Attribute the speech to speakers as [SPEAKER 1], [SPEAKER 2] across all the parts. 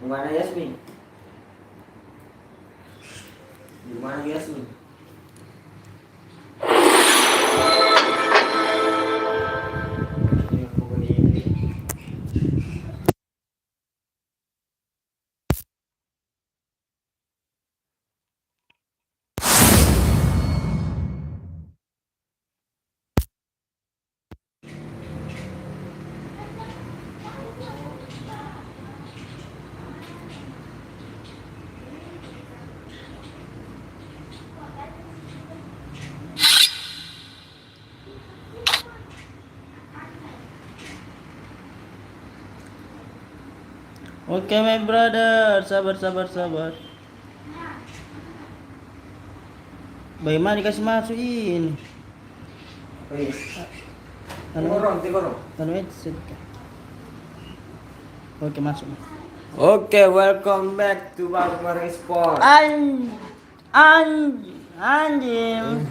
[SPEAKER 1] Gimana Yasmin? Gimana Yasmin? Ini aku ini.
[SPEAKER 2] Oke, my brother, sabar. Bagaimana dikasih masuk ini?
[SPEAKER 1] Oh iya. Tigorong.
[SPEAKER 2] Headset. Oke, masuk.
[SPEAKER 1] Oke, welcome back to Bang Sport.
[SPEAKER 2] Anjing.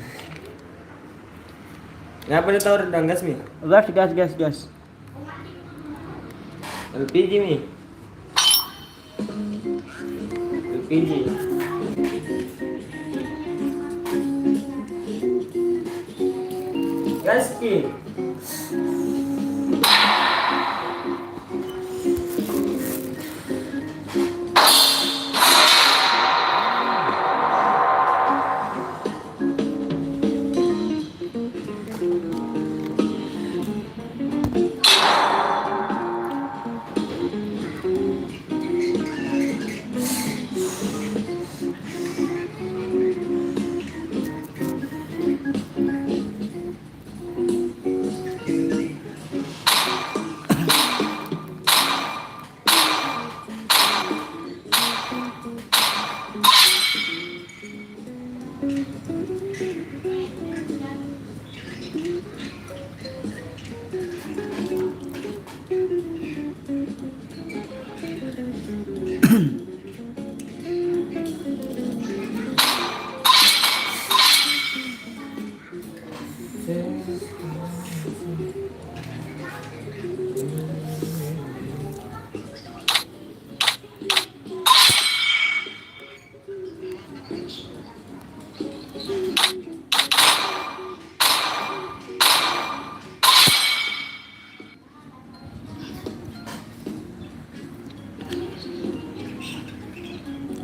[SPEAKER 1] Ngapa dia tahu rendang gas mi?
[SPEAKER 2] Gas.
[SPEAKER 1] LPG mi. LPG. Gas ki.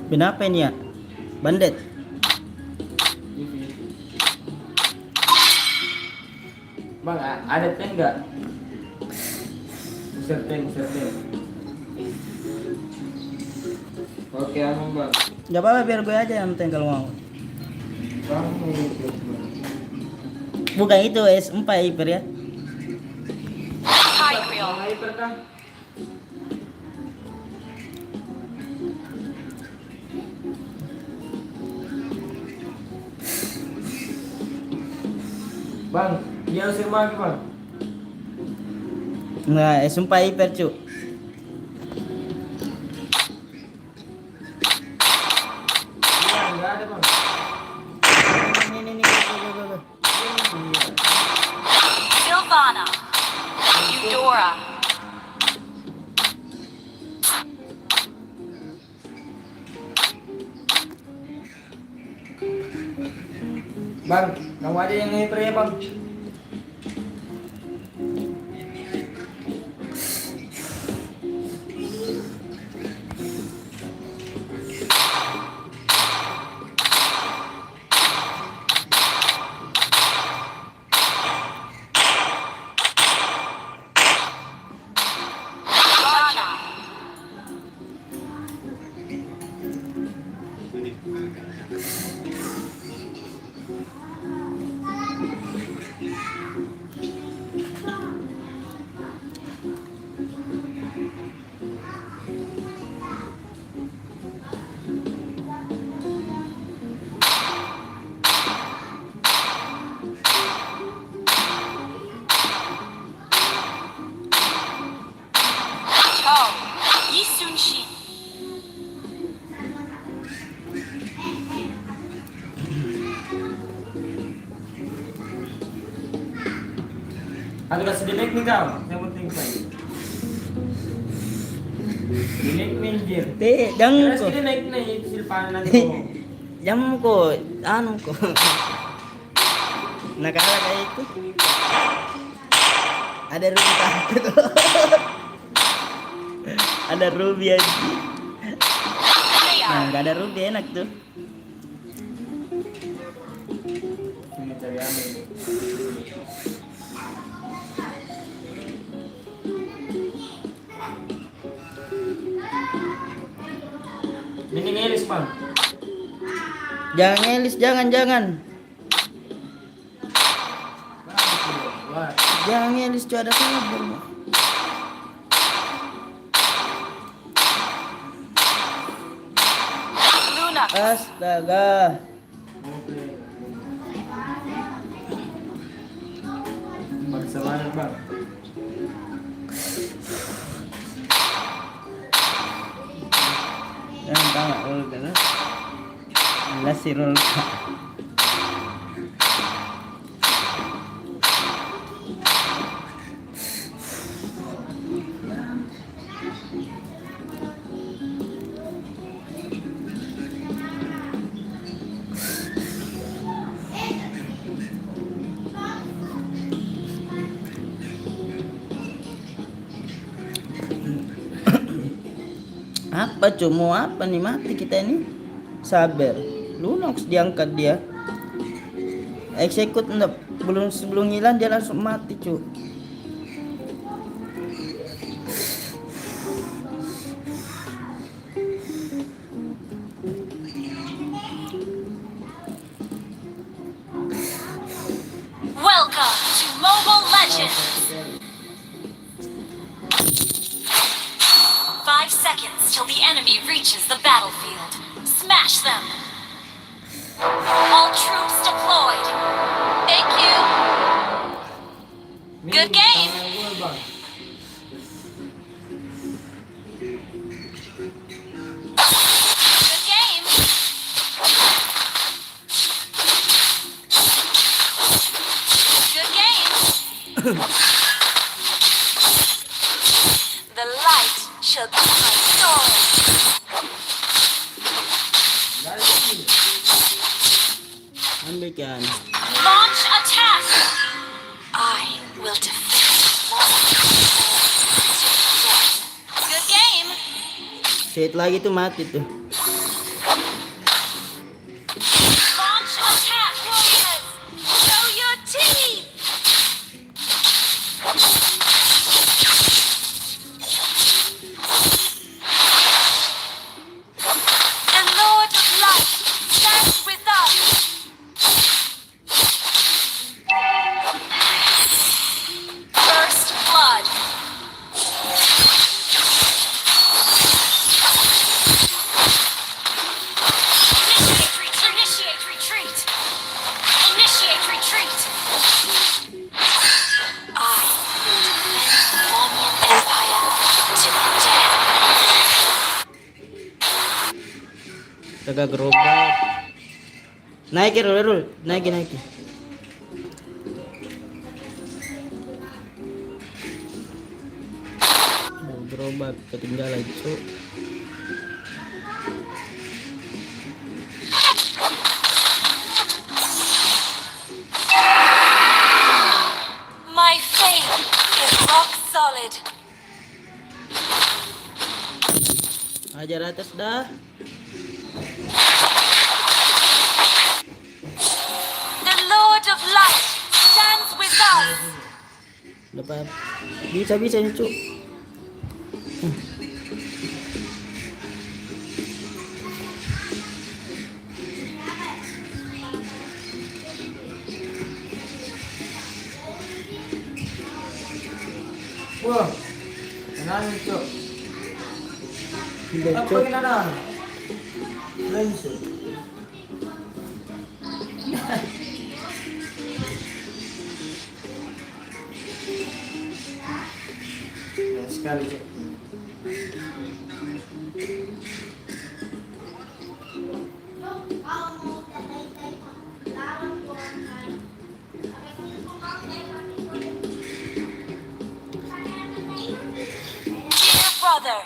[SPEAKER 2] Kenapa ini ya? Bandet.
[SPEAKER 1] Bang, ada pen nggak? Pen. Oke, aman bang.
[SPEAKER 2] Gak apa-apa, biar gue aja yang nonton kalau mau.
[SPEAKER 1] Bang,
[SPEAKER 2] Bukan itu S4 Hyper ya.
[SPEAKER 1] hyper kan? Bang, dia usir lagi bang.
[SPEAKER 2] Nah, S4 Hyper cu.
[SPEAKER 1] Iya, nggak ada bang.
[SPEAKER 2] Ini, go.
[SPEAKER 3] Silvana, Eudora,
[SPEAKER 1] Bang, kamu aja yang hyper ya bang.
[SPEAKER 3] Raja, Chao, Yi Sun Shi,
[SPEAKER 1] Aku kasih delete nih kau, yang penting saya. Dinaik menjir.
[SPEAKER 2] Jangan
[SPEAKER 1] Terus
[SPEAKER 2] ko.
[SPEAKER 1] kita naik na itu silpanan ko.
[SPEAKER 2] Jangan ko. Ano ko. Nakalagay ito. Ada ruby takut. Ada ruby aja.
[SPEAKER 3] They
[SPEAKER 2] Nah,
[SPEAKER 3] are.
[SPEAKER 2] nggak ada ruby enak tuh.
[SPEAKER 1] Ini cari amin. Ini ngelis bang.
[SPEAKER 2] Jangan ngelis, jangan.
[SPEAKER 1] Wah,
[SPEAKER 2] Jangan ngelis, cuy, ada kabur.
[SPEAKER 3] Lunax.
[SPEAKER 2] Astaga.
[SPEAKER 1] oke. Bersemangat bang.
[SPEAKER 2] Jangan tahu roll kan. Jelas si roll. Apa cuma apa nih mati kita ini? Sabar. Lunox diangkat dia. Execute enggak sebelum hilang dia langsung mati, cu.
[SPEAKER 3] Welcome to Mobile Legends. 5 seconds till the enemy reaches the battlefield. Smash them. All troops deployed. Thank you. Good game.
[SPEAKER 1] Tangan gua, bang.
[SPEAKER 3] Good game. Good game. The light shall be my sword.
[SPEAKER 1] Dari sini.
[SPEAKER 2] Ambil kan.
[SPEAKER 3] Launch attack. I will defend Good game.
[SPEAKER 2] Set lagi tuh mati tuh.
[SPEAKER 3] Launch attack, warriors. Show your teeth. The Lord of Light stands with us. First blood. Initiate retreat. Initiate retreat. I will defend Monian Empire to the death.
[SPEAKER 2] Jaga gerobak. Naik roll. Naik. Gerobak ketinggalan, cu.
[SPEAKER 3] My faith is rock solid.
[SPEAKER 2] Ajar atas dah.
[SPEAKER 3] The Lord of Light stands with us.
[SPEAKER 2] Depan. Bisa nih, cu.
[SPEAKER 1] Wah, kenapa cok?
[SPEAKER 2] Udah,
[SPEAKER 1] Apa
[SPEAKER 2] cu.
[SPEAKER 1] kenapa? Lensu. Sekali cok.
[SPEAKER 3] Dear brother,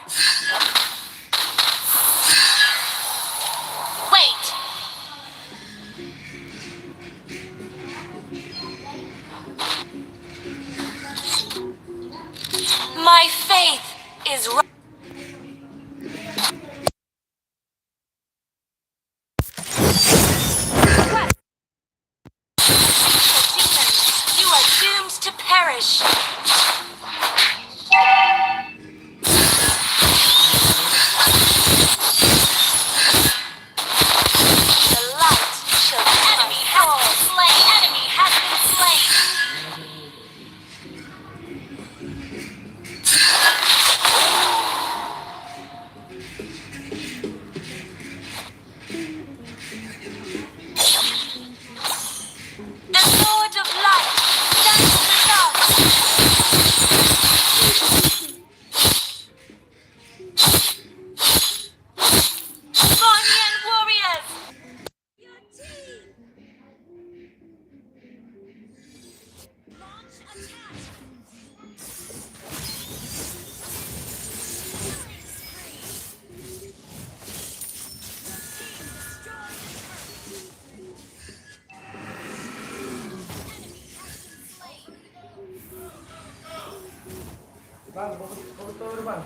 [SPEAKER 1] Auto bang.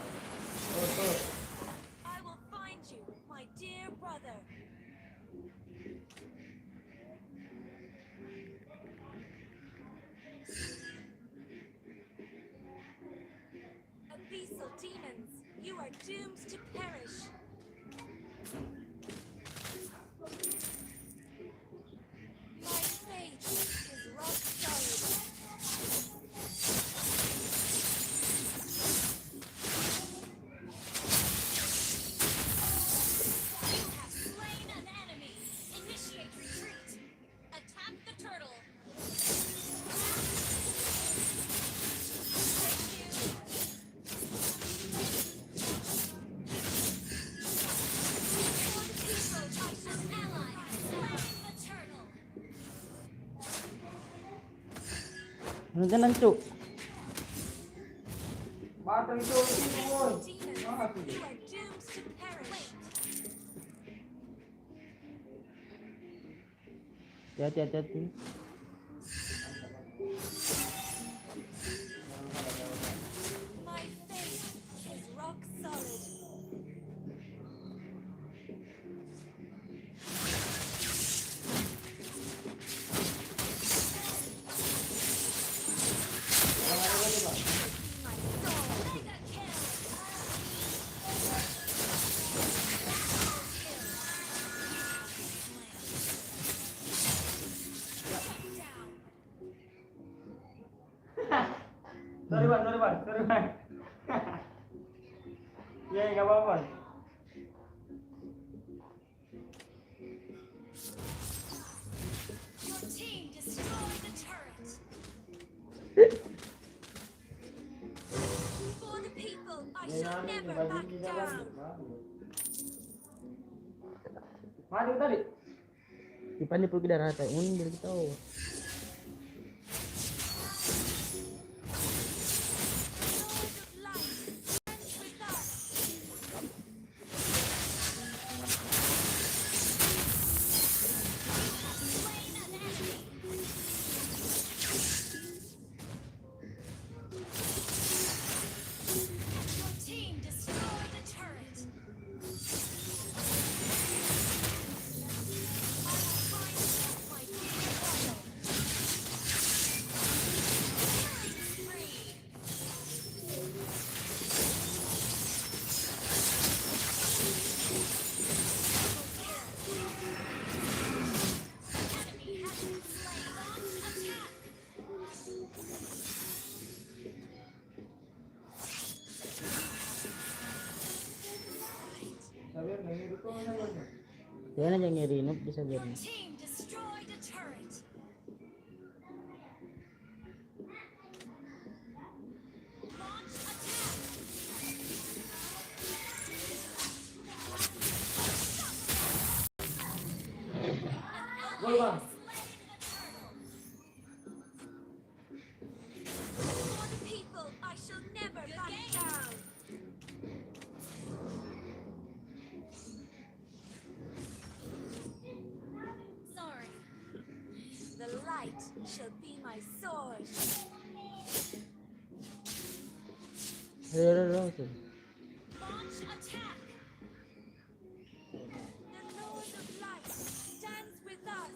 [SPEAKER 1] Auto.
[SPEAKER 3] I will find you, my dear brother. Abyssal demons, you are doomed to perish. My faith is rock solid. You have slain an enemy. Initiate retreat. Attack the turtle. Thank you. For the people, I shall ally. Slay the turtle.
[SPEAKER 2] Ano ka lang, Chu?
[SPEAKER 1] Batang itu.
[SPEAKER 3] Abyssal demons, you are doomed to perish.
[SPEAKER 2] Hati-hati.
[SPEAKER 3] My faith is rock solid. My soul. Mega kill. Down.
[SPEAKER 1] Sorry bang. Ya, nggak apa-apa.
[SPEAKER 3] Your team destroyed the turret. For the people, I shall never back down.
[SPEAKER 1] Maju tadi.
[SPEAKER 2] Ipan po kita rata. Undur kita.
[SPEAKER 3] Lord of light, stand with us. Slain an enemy. Your team destroyed the turret. I will find you, my dear brother. Killing spree. Enemy has been slain. Launch attack.
[SPEAKER 1] Sabi nang itu na naman.
[SPEAKER 2] Yan na yung ngirinop. Di sabi
[SPEAKER 3] Your
[SPEAKER 2] niya.
[SPEAKER 3] team destroyed a turret. Launch attack.
[SPEAKER 1] Gol bang.
[SPEAKER 3] For the people, I shall never back down. Sorry. The light shall be my sword.
[SPEAKER 2] Launch.
[SPEAKER 3] Launch attack. The Lord of Light stands with us.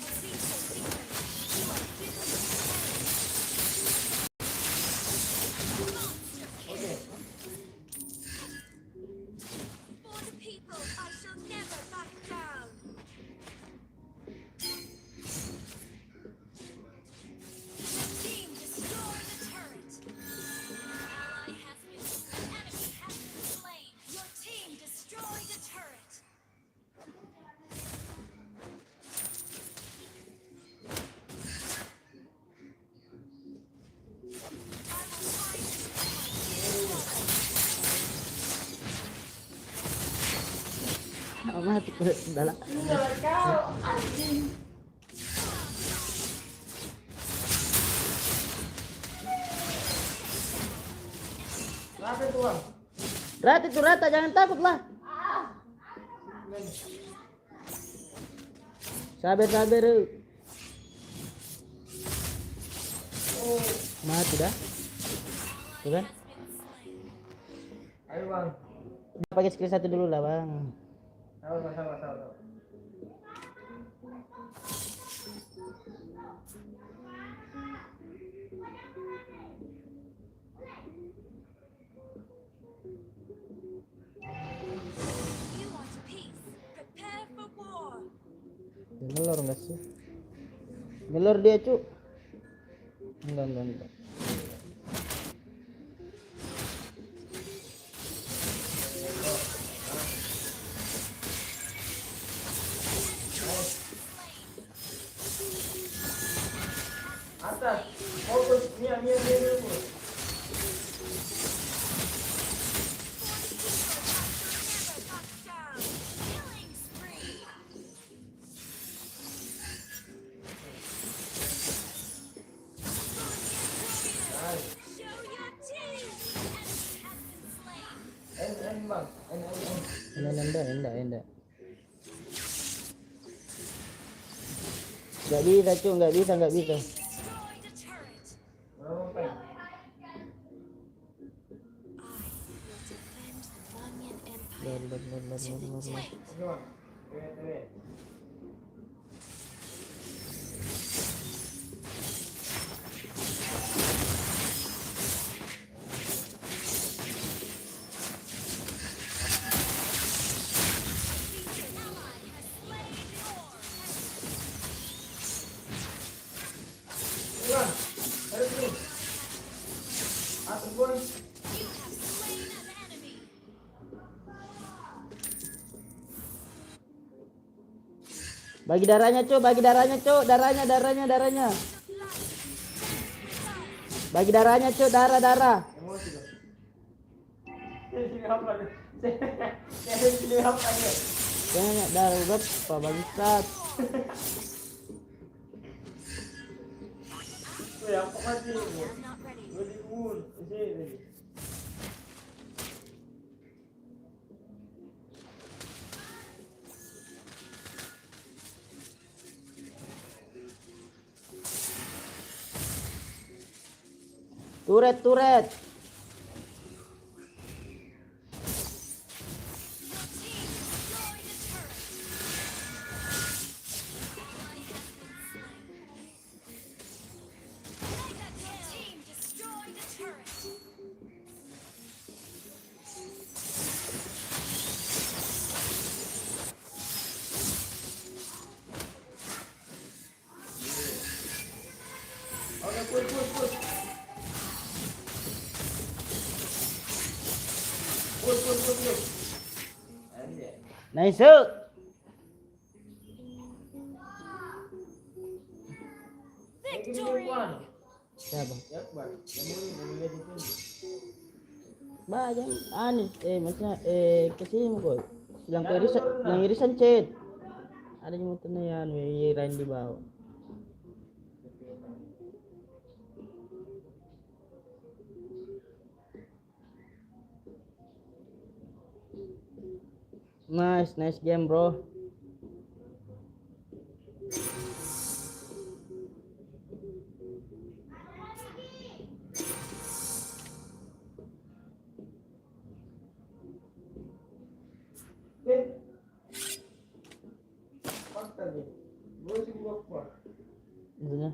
[SPEAKER 3] Abyssal demons, you are doomed to perish. Monster kill. For the people, I shall never back down. Team destroy the turret. Ally has been enemy has been slain. Your team destroy the turret. I will find you, my dear brother.
[SPEAKER 2] Ako mati ko. Dala.
[SPEAKER 1] Rata itu bang.
[SPEAKER 2] Rata itu rata. Jangan takut lah. Sabar sabar. Mati dah. Tuh kan?
[SPEAKER 1] Ayo bang.
[SPEAKER 2] Pakai skill 1 dulu lah, Bang.
[SPEAKER 1] Sabar.
[SPEAKER 3] You want peace? Prepare for war.
[SPEAKER 2] Ngelor enggak sih? Ngelor dia, Cuk. Enggak.
[SPEAKER 1] Atas. Fokus. Mia. Fokus.
[SPEAKER 3] Killing spree. Show your teeth. Enemy has been slain.
[SPEAKER 1] N bang. N.
[SPEAKER 2] Enggak. Enggak bisa, Cuk, enggak bisa.
[SPEAKER 3] Destroyed a turret.
[SPEAKER 1] Berapa pen?
[SPEAKER 3] I will defend the Banyan Empire to the death.
[SPEAKER 1] Oke bang. Wait.
[SPEAKER 3] An ally has slain your
[SPEAKER 1] Bang. Ayo sini. Atas boy.
[SPEAKER 3] You have slain an enemy.
[SPEAKER 2] Bagi darahnya, Cuk. Darahnya. Bagi darahnya, Cuk. Darah.
[SPEAKER 1] Emosi dong. Sini apa nih? Sini apa nih?
[SPEAKER 2] Jangan darah berapa bangsat.
[SPEAKER 1] Wih, apa mati?
[SPEAKER 3] I'm not ready.
[SPEAKER 1] Gue di moon. Sini.
[SPEAKER 2] Turret.
[SPEAKER 3] Your team destroyed a turret. Ally has been slain. Mega kill. Your team destroyed a turret.
[SPEAKER 1] Oke, push. Push. Anjay.
[SPEAKER 2] Nice.
[SPEAKER 3] Victory.
[SPEAKER 2] Siapa?
[SPEAKER 1] Ya, bang. Kamu lihat di sini.
[SPEAKER 2] Banyak maksudnya ke sini kok. Yang irisan chat. Ada yang mau yan, may irain di bawah. Nice game, bro.
[SPEAKER 1] Fakta nih. Gue sih gua kuat.
[SPEAKER 2] Intinya.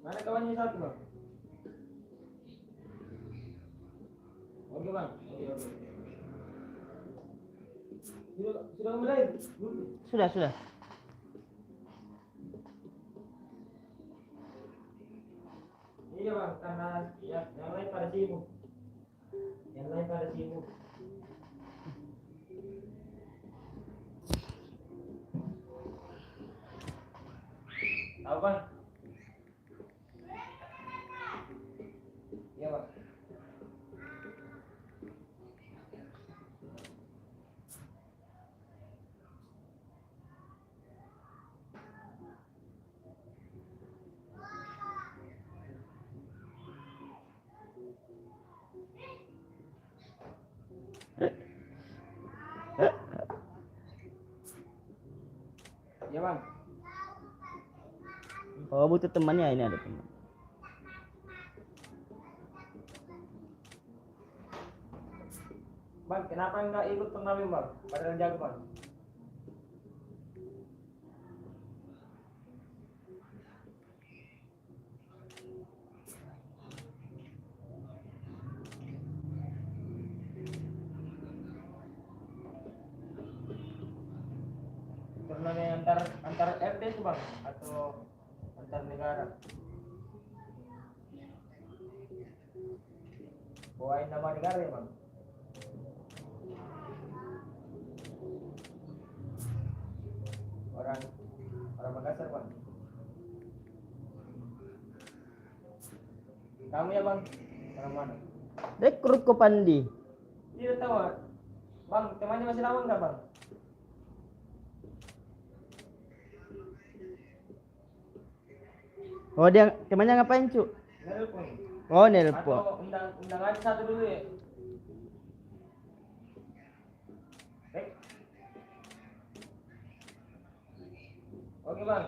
[SPEAKER 1] Mana kawannya satu bang? Oke bang. Oke. Sudah kembali.
[SPEAKER 2] Sudah.
[SPEAKER 1] Iya bang, karena ya, yang lain pada sibuk. Yang lain pada sibuk. Tahu bang? Iya bang. Iya bang.
[SPEAKER 2] Oh, butuh temannya, ini ada teman.
[SPEAKER 1] Bang, kenapa enggak ikut turnamen bang? Padahal jago bang. Turnamen antar RT itu bang atau antar negara? Bawain nama negara ya bang. Orang orang Makassar bang. Kamu ya bang? Orang mana?
[SPEAKER 2] Rekrut ko Pandi.
[SPEAKER 1] Iya tahu. Bang, temannya masih lama enggak bang?
[SPEAKER 2] Oh, dia temannya ngapain, Cuk?
[SPEAKER 1] Nelpon.
[SPEAKER 2] Oh, nelpon.
[SPEAKER 1] Atau undang aja satu dulu ya. Oke bang.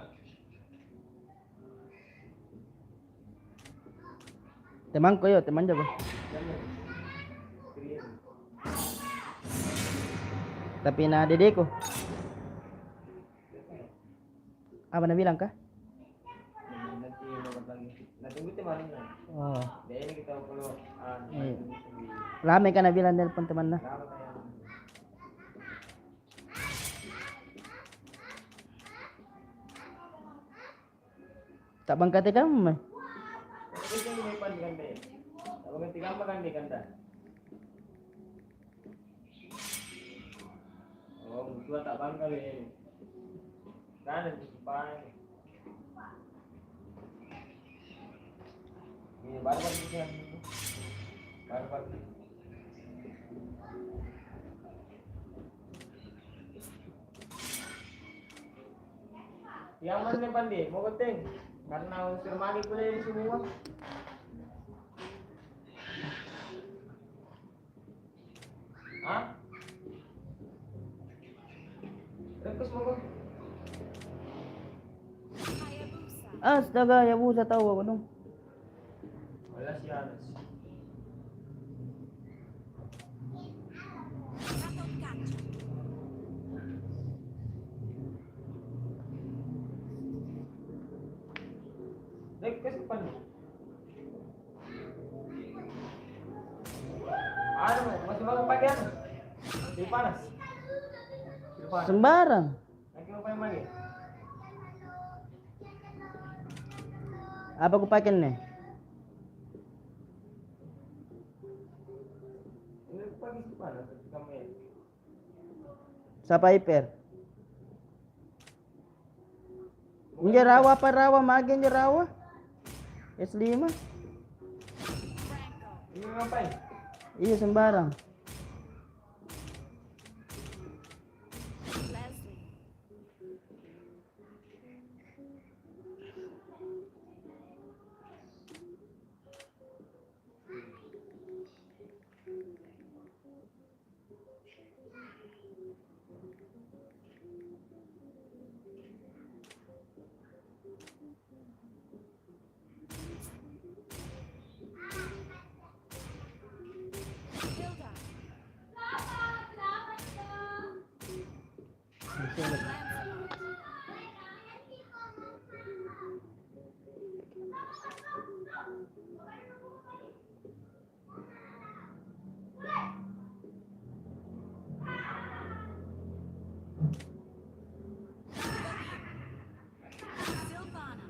[SPEAKER 2] Temanku yo, teman jago.
[SPEAKER 1] Jangan. Kirim.
[SPEAKER 2] Tapi na dedeku. Apa na bilang kah?
[SPEAKER 1] Nanti nomor lagi. Nanti tunggu temannya.
[SPEAKER 2] Oh.
[SPEAKER 1] Dia ini kita perlu
[SPEAKER 2] Iya. Lama kan na bilang nelpon teman na.
[SPEAKER 1] lama kayak.
[SPEAKER 2] Tak bangkate kamu mah.
[SPEAKER 1] Itu yang depan dengan dia. Kalau ngerti gampang kan dia kanda. Oh, mutua tak bangga ini. Kan ada simpan. Ini baru bisa. Baru. Yang mana nih Pandi? Mau keteng? Karena unsur mani pula ini semua. Hah? Rekus mau kok?
[SPEAKER 3] Hayabusa.
[SPEAKER 2] Astaga, ya busa tahu aku dong.
[SPEAKER 1] Wala si Anas.
[SPEAKER 3] Ratongkacha.
[SPEAKER 1] Rekus ke Pandi. Ano, masih bago pagi ano? Di panas. Di panas.
[SPEAKER 2] Sembarang.
[SPEAKER 1] Lagi mo pa yung mali.
[SPEAKER 2] Apa aku pakai nih?
[SPEAKER 1] Ini pagi di panas. Kamu ya.
[SPEAKER 2] Sa Piper. Ini rawa apa rawa? Magen rawa? S5.
[SPEAKER 3] Franco.
[SPEAKER 1] Ini ngapain?
[SPEAKER 2] Iya sembarang.
[SPEAKER 3] Leslie. Hilda. Sylvana.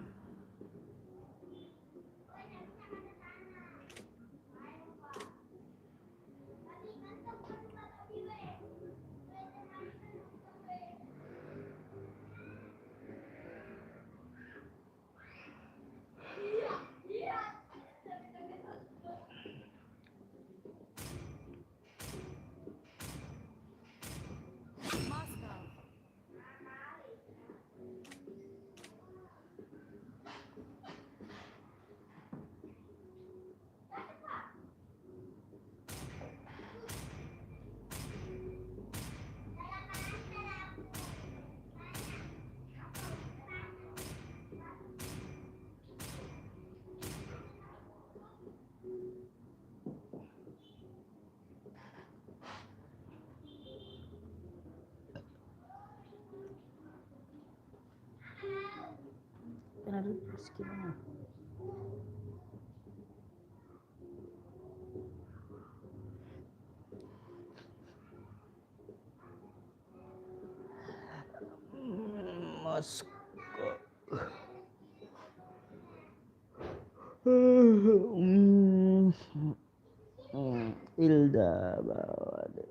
[SPEAKER 2] Skip na. Mas Hilda bawa deh.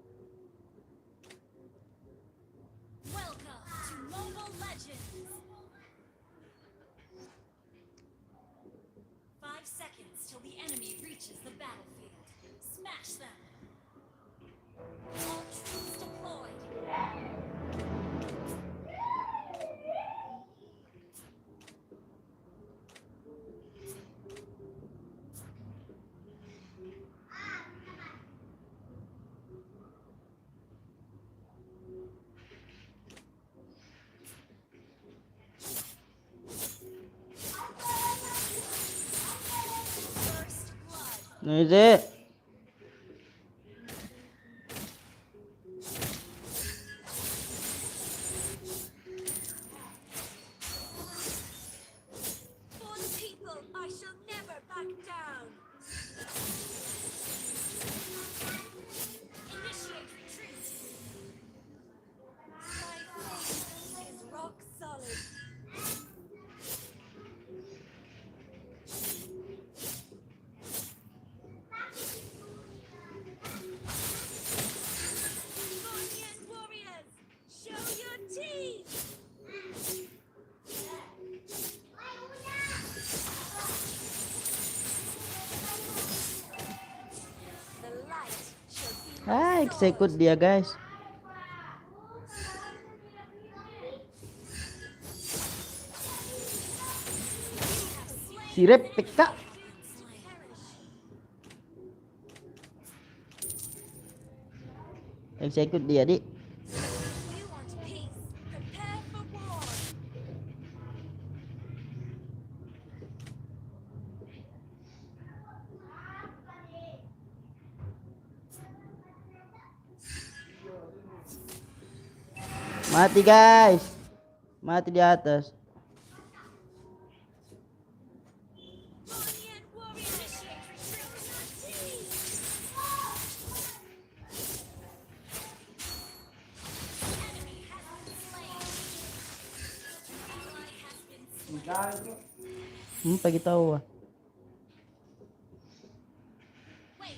[SPEAKER 3] Welcome to Mobile Legends. 5 seconds till the enemy reaches the battlefield. Smash them. All troops deployed. First blood.
[SPEAKER 2] Noise.
[SPEAKER 3] For the people, I shall never back down. Initiate retreat. My faith is rock solid. Guardian warriors, show your teeth. The light shall be my
[SPEAKER 2] Ah,
[SPEAKER 3] sword.
[SPEAKER 2] execute dia guys. Si Rep PK. Execute dia, Dik.
[SPEAKER 3] You want peace? Prepare for war.
[SPEAKER 2] Mati guys. Mati di atas.
[SPEAKER 3] Guardian warrior, initiate retreat. Enemy has been slain. Ally has been slain.
[SPEAKER 1] Ikaw itu.
[SPEAKER 2] Pagi tahu ah.
[SPEAKER 3] Wait.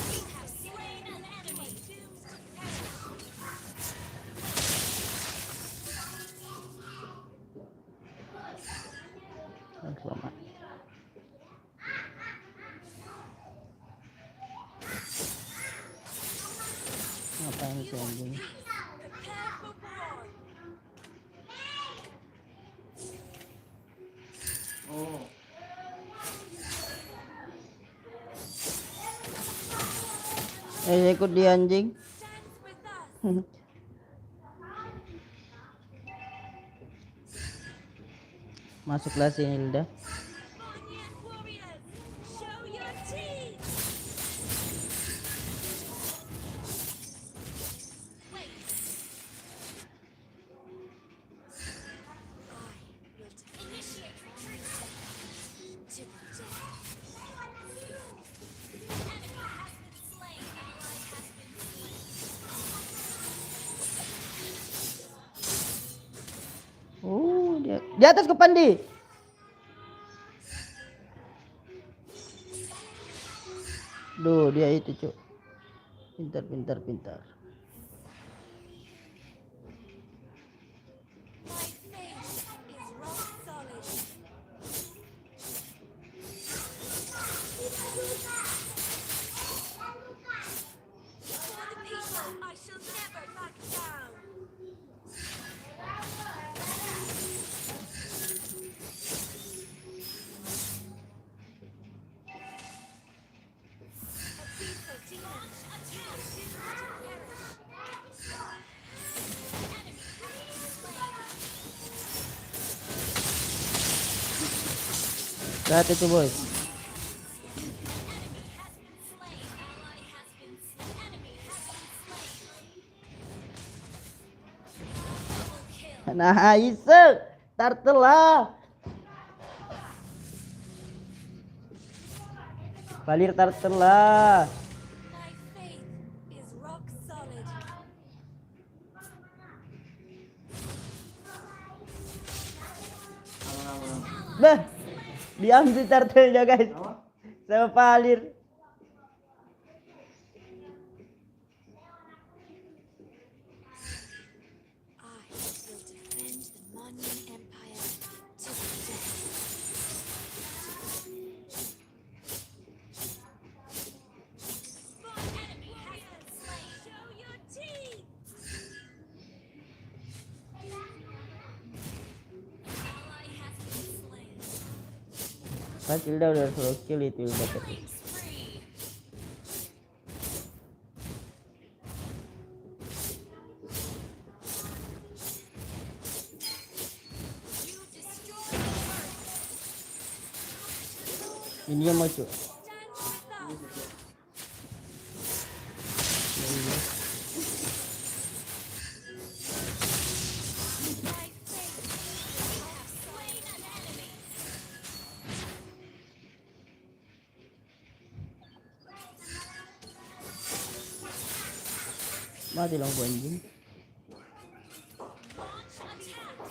[SPEAKER 3] You have slain an enemy. Doomed to perish.
[SPEAKER 2] Selamat. Ngapain sih anjing?
[SPEAKER 3] Prepare for war.
[SPEAKER 1] Oh.
[SPEAKER 2] Ikut dia anjing.
[SPEAKER 3] Stand with us.
[SPEAKER 2] Masuklah si Hilda.
[SPEAKER 3] Guardian warriors, show your teeth. Wait. I will initiate retreat. To the death. Enemy has been slain. Ally has been slain.
[SPEAKER 2] Oh, dia di atas ke Pandi. Duh, dia itu, Cuk. Pintar, pintar, pintar.
[SPEAKER 3] My faith is rock solid. For the people, I shall never back down. A peaceful team launch attack. Doomed to perish. Enemy has been slain.
[SPEAKER 2] Lihat itu, boy.
[SPEAKER 3] Enemy has been slain. Ally has
[SPEAKER 2] Nice. Turtle lah. Valir turtle lah.
[SPEAKER 3] My faith is rock solid.
[SPEAKER 2] Bah, diambil turtle-nya guys.
[SPEAKER 1] Apa?
[SPEAKER 2] Sama Valir.
[SPEAKER 3] I will defend the Monyan Empire to the death. One enemy has been slain. Show your teeth. Ally has been slain.
[SPEAKER 2] Kan Tilda udah solo kill itu dapat.
[SPEAKER 3] Killing spree. You destroyed the turret.
[SPEAKER 2] Ini yang mau cu.
[SPEAKER 3] Stand with us. My faith. You have slain an enemy.
[SPEAKER 2] Mati lang po anjing.
[SPEAKER 3] Launch attack.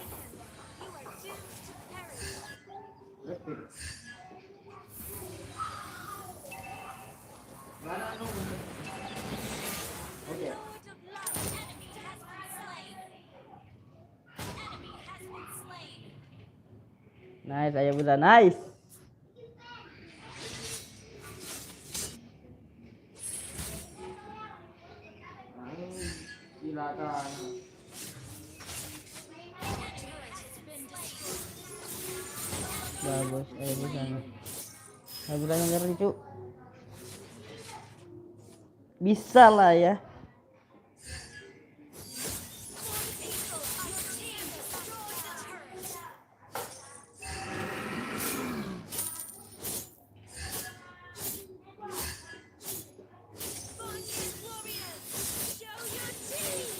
[SPEAKER 3] You are doomed to perish.
[SPEAKER 1] Epic. Mana ano? Oke.
[SPEAKER 3] Lord of Light. Enemy has been slain. Enemy has been slain.
[SPEAKER 2] Nice, saya bisa nice.
[SPEAKER 1] Nah, ini silakan.
[SPEAKER 3] Turret has been destroyed.
[SPEAKER 2] Bagus, bisa nih. Saya bilang nyerang cu. Bisa lah ya.
[SPEAKER 3] Your team destroyed the turret. Monyan warriors, show your teeth.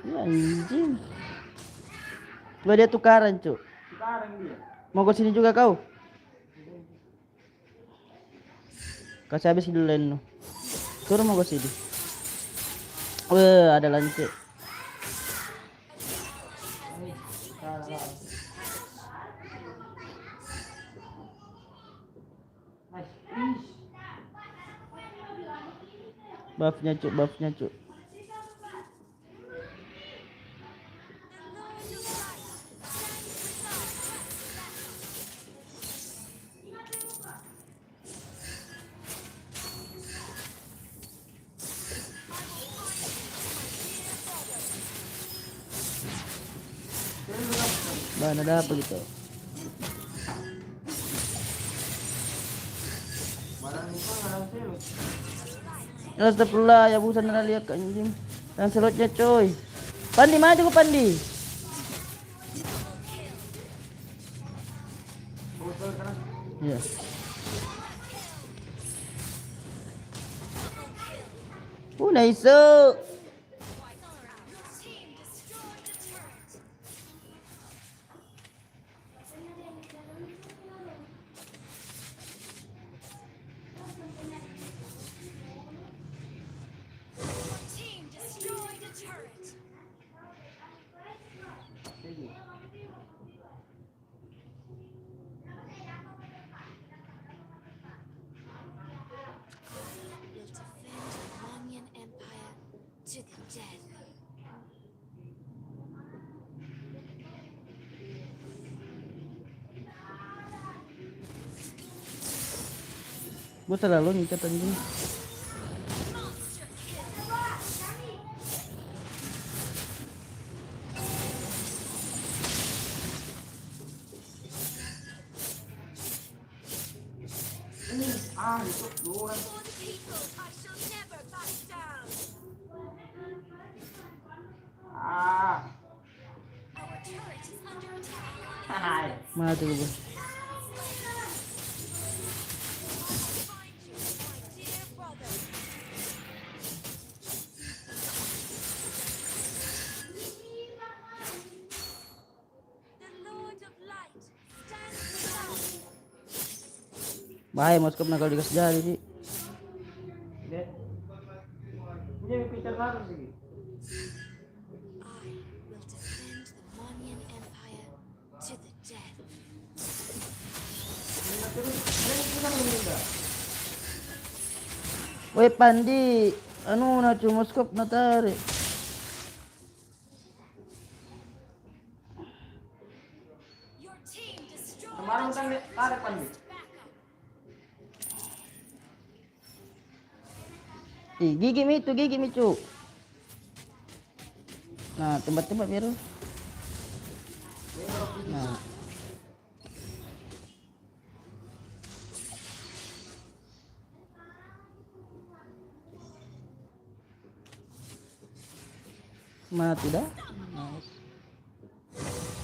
[SPEAKER 2] Ya, anjing. Lo dia tukaran cu.
[SPEAKER 1] Sekarang dia.
[SPEAKER 2] Mau ke sini juga kau? Kasih habis dulu lain lo. Turun mau ke sini. Ada lancet.
[SPEAKER 1] Nice. Ish.
[SPEAKER 2] Buffnya cu, buffnya cu. Bahan ada apa gitu?
[SPEAKER 1] Barang itu barang selo.
[SPEAKER 2] Astagfirullah, ya busan na lihat anjing. Dan slotnya coy. Pandi maju ke Pandi.
[SPEAKER 1] Botol kan.
[SPEAKER 2] Iya. Nice.
[SPEAKER 3] Your team destroyed the turret. Your team destroyed the turret. Will defend the Monyan Empire to the death.
[SPEAKER 2] Gua selalu nyikat anjing.
[SPEAKER 3] Monster kill.
[SPEAKER 1] Itu doang.
[SPEAKER 3] For the people, I shall never back down.
[SPEAKER 1] Ah.
[SPEAKER 3] Our turret is under attack.
[SPEAKER 1] Hai.
[SPEAKER 2] Mana tuh gua?
[SPEAKER 3] Find you, my dear brother. The Lord of Light stands without.
[SPEAKER 2] Bahaya Moskop nah kalau dikasih jadi sih.
[SPEAKER 1] Deh. Ini picture baru sih.
[SPEAKER 3] I will defend the Monian Empire to the death.
[SPEAKER 2] Woi Pandi, anu na cuma Moskop na tarik.
[SPEAKER 3] Your team destroyed
[SPEAKER 1] Kemarin
[SPEAKER 3] the
[SPEAKER 1] kan
[SPEAKER 3] turret.
[SPEAKER 1] tarik Pandi.
[SPEAKER 3] Backup.
[SPEAKER 2] Gigi micu. Nah, tempat-tempat biru. Nah. Mati dah. Nice.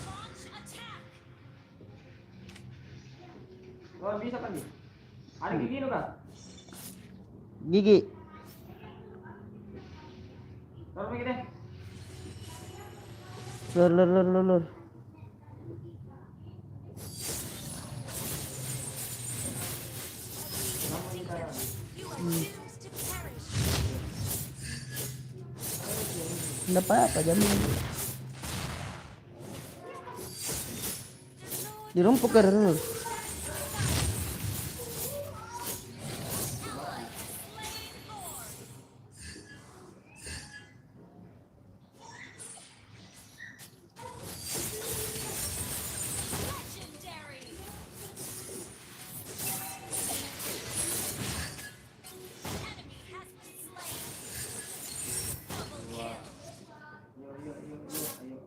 [SPEAKER 3] Launch attack.
[SPEAKER 1] Oh, bisa Pandi. Ada gigi lu kan?
[SPEAKER 2] Gigi.
[SPEAKER 1] Taruh lagi deh.
[SPEAKER 2] Lur.
[SPEAKER 3] You are doomed to perish.
[SPEAKER 2] Enggak apa-apa jamin.
[SPEAKER 3] The Lord
[SPEAKER 2] Dirumpuk ke dulu.
[SPEAKER 3] legendary. Enemy has been slain. Double kill.
[SPEAKER 1] Ayo.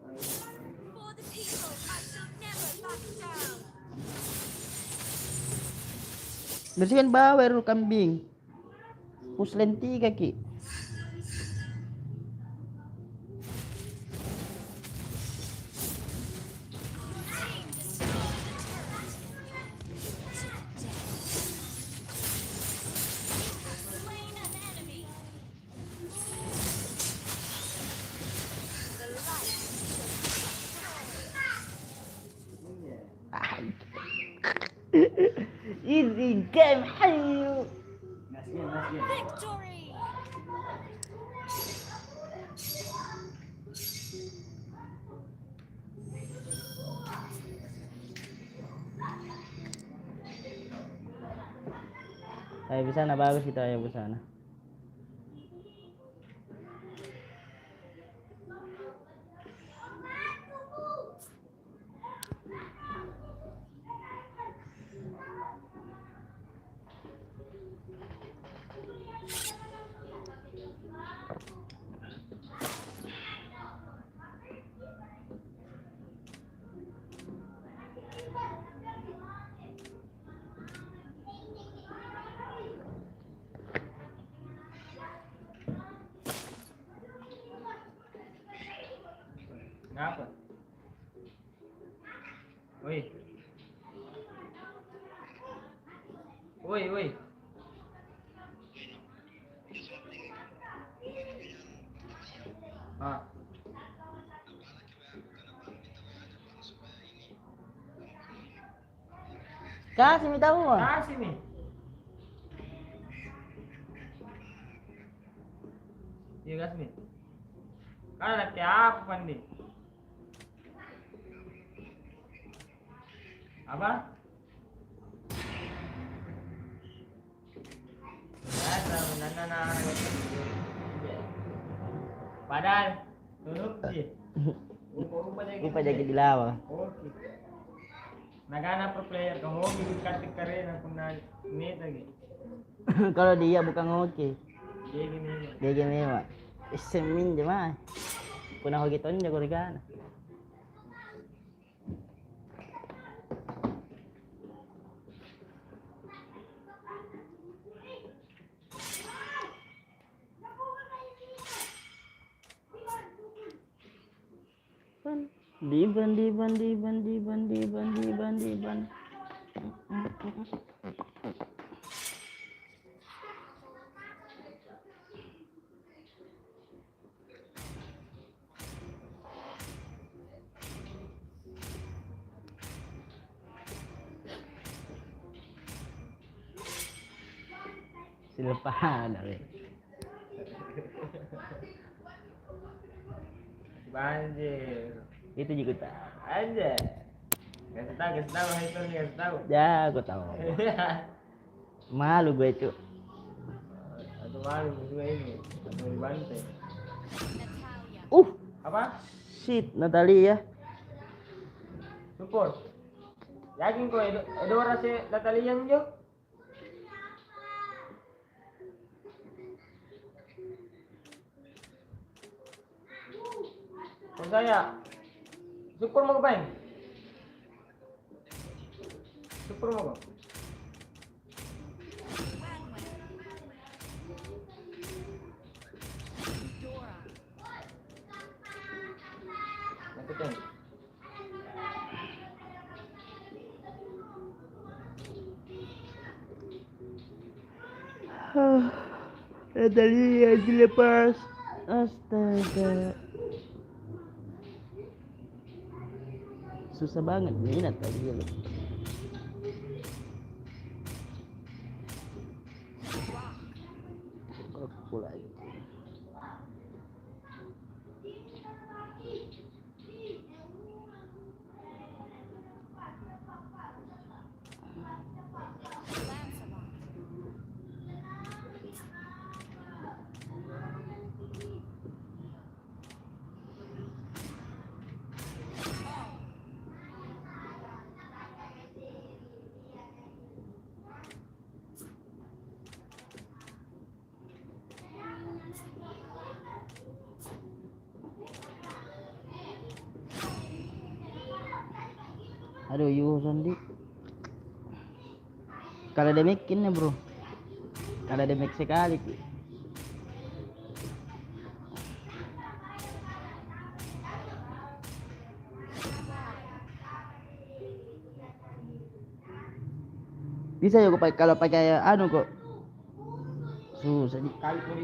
[SPEAKER 3] For the people, I shall never back down.
[SPEAKER 2] Bersihkan bawah lu kambing. Puslen 3 Ki.
[SPEAKER 3] Team destroy the turret. To the death. Slain an enemy. The light
[SPEAKER 2] Easy game hayu.
[SPEAKER 1] Nasian.
[SPEAKER 3] victory.
[SPEAKER 2] Ayo bisa na bagus kita ayo bisa na.
[SPEAKER 1] Ngapa? Woi. Ah,
[SPEAKER 2] Kasih minta uang.
[SPEAKER 1] kasih nih. Iya kasih nih. Kan laki apa Pandi? Apa? Padahal turun sih.
[SPEAKER 2] Lupa jadi dilawan.
[SPEAKER 1] Oke. Nagana pro player ka hobi kartik kare na kuna net lagi.
[SPEAKER 2] Kalau dia bukan ngoce.
[SPEAKER 1] Dia gini.
[SPEAKER 2] Dia game mewah. Semin jemaah. Kuna hogi ton jago regana. Kan Diban, diban, diban, diban, diban, diban, diban. Sila pa dali.
[SPEAKER 1] Banjir.
[SPEAKER 2] Itu juga tak.
[SPEAKER 1] Aja. Kasih tahu hater nih, kasih tahu.
[SPEAKER 2] Ya, aku tahu. Malu gue itu.
[SPEAKER 1] Atau malu juga ini, atau dibantai.
[SPEAKER 3] Natalia.
[SPEAKER 1] Apa?
[SPEAKER 2] Shit, Natalia.
[SPEAKER 1] Support. Yakin kau Edora si Natalia Jo? Kau saya support mau ngapain? Support mau kau?
[SPEAKER 3] Dora.
[SPEAKER 1] Nanti kan.
[SPEAKER 2] Natalia dilepas. Astaga. Susah banget nih Natalia loh. Aku lagi.
[SPEAKER 3] Lancelot.
[SPEAKER 2] Aduh, Sandi. Kalau ada mic-in ya, bro. Kalau ada mic sekali. Bisa ya kok kalau pakai anu kok. Susah nih.
[SPEAKER 1] Kali pun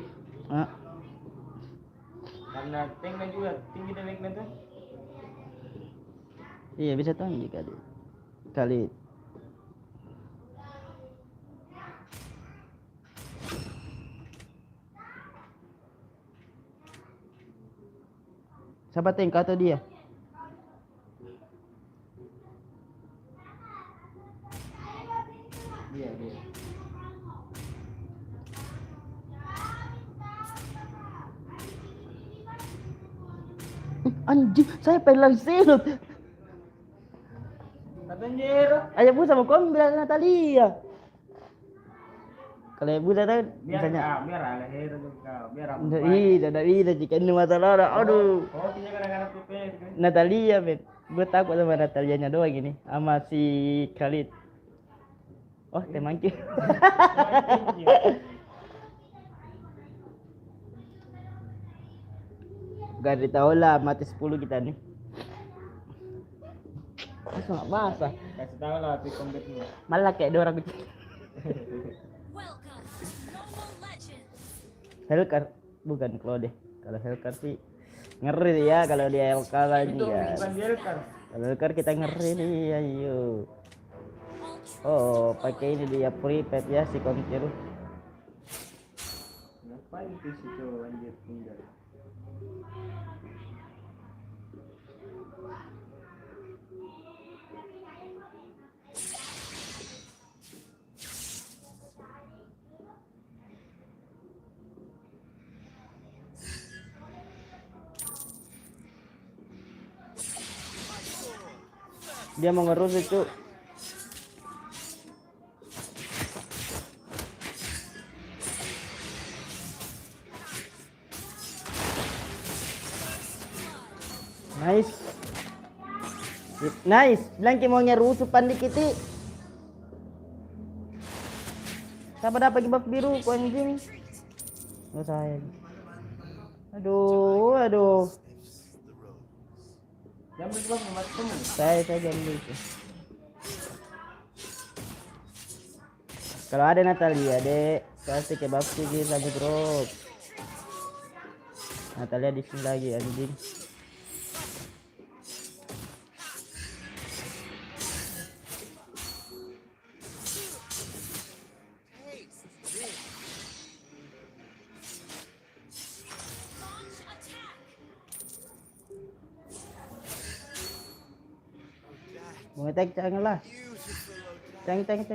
[SPEAKER 2] Ah,
[SPEAKER 1] karena tank juga tinggi dan naik tuh.
[SPEAKER 2] iya bisa tinggi kali. Kali siapa tank atau dia?
[SPEAKER 1] Dia.
[SPEAKER 2] Anjing, saya pengen Lancelot.
[SPEAKER 1] Anjir.
[SPEAKER 2] Ayo bu sama kau bilang Natalia. Kalau ibu datang
[SPEAKER 1] Biar
[SPEAKER 2] misalnya
[SPEAKER 1] biar ada hero juga, biar aku.
[SPEAKER 2] tidak bisa jika ini masalah. Aduh,
[SPEAKER 1] Oh, kita kadang-kadang PP gitu.
[SPEAKER 2] Natalia bet. Gue takut sama Natalianya doang gini, sama si Khalid. Oh, temangki. Gak ditahu lah, mati 10 kita nih. Masa nggak masa?
[SPEAKER 1] Kasih tahu lah api combatnya.
[SPEAKER 2] Malah kayak ada orang kecil.
[SPEAKER 3] Welcome to Mobile Legends.
[SPEAKER 2] Helkar, bukan Claude. Kalau Helkar sih ngeri ya kalau dia Helkar lagi
[SPEAKER 1] Itu
[SPEAKER 2] ya.
[SPEAKER 1] bukan dia kan.
[SPEAKER 2] Kalau Helkar kita ngeri nih, ayo.
[SPEAKER 3] Ultra.
[SPEAKER 2] Oh, pakai ini dia prepaid ya si Kontir.
[SPEAKER 1] Ngapain itu situ anjir tinggal.
[SPEAKER 2] Dia mau ngerus itu. Nice. Nice. Bilang ki mau nyerusupan dikit. Siapa dapat buff biru ku anjing? Oh saya. Aduh.
[SPEAKER 1] Jambil bang, mas kamu.
[SPEAKER 2] Saya jambil itu. Kalau ada Natalia, dek, pasti kebab sih lagi drop. Natalia di sini lagi anjing.
[SPEAKER 3] Launch attack.
[SPEAKER 2] Mau attack jangan lah. Ceng.
[SPEAKER 3] Ally has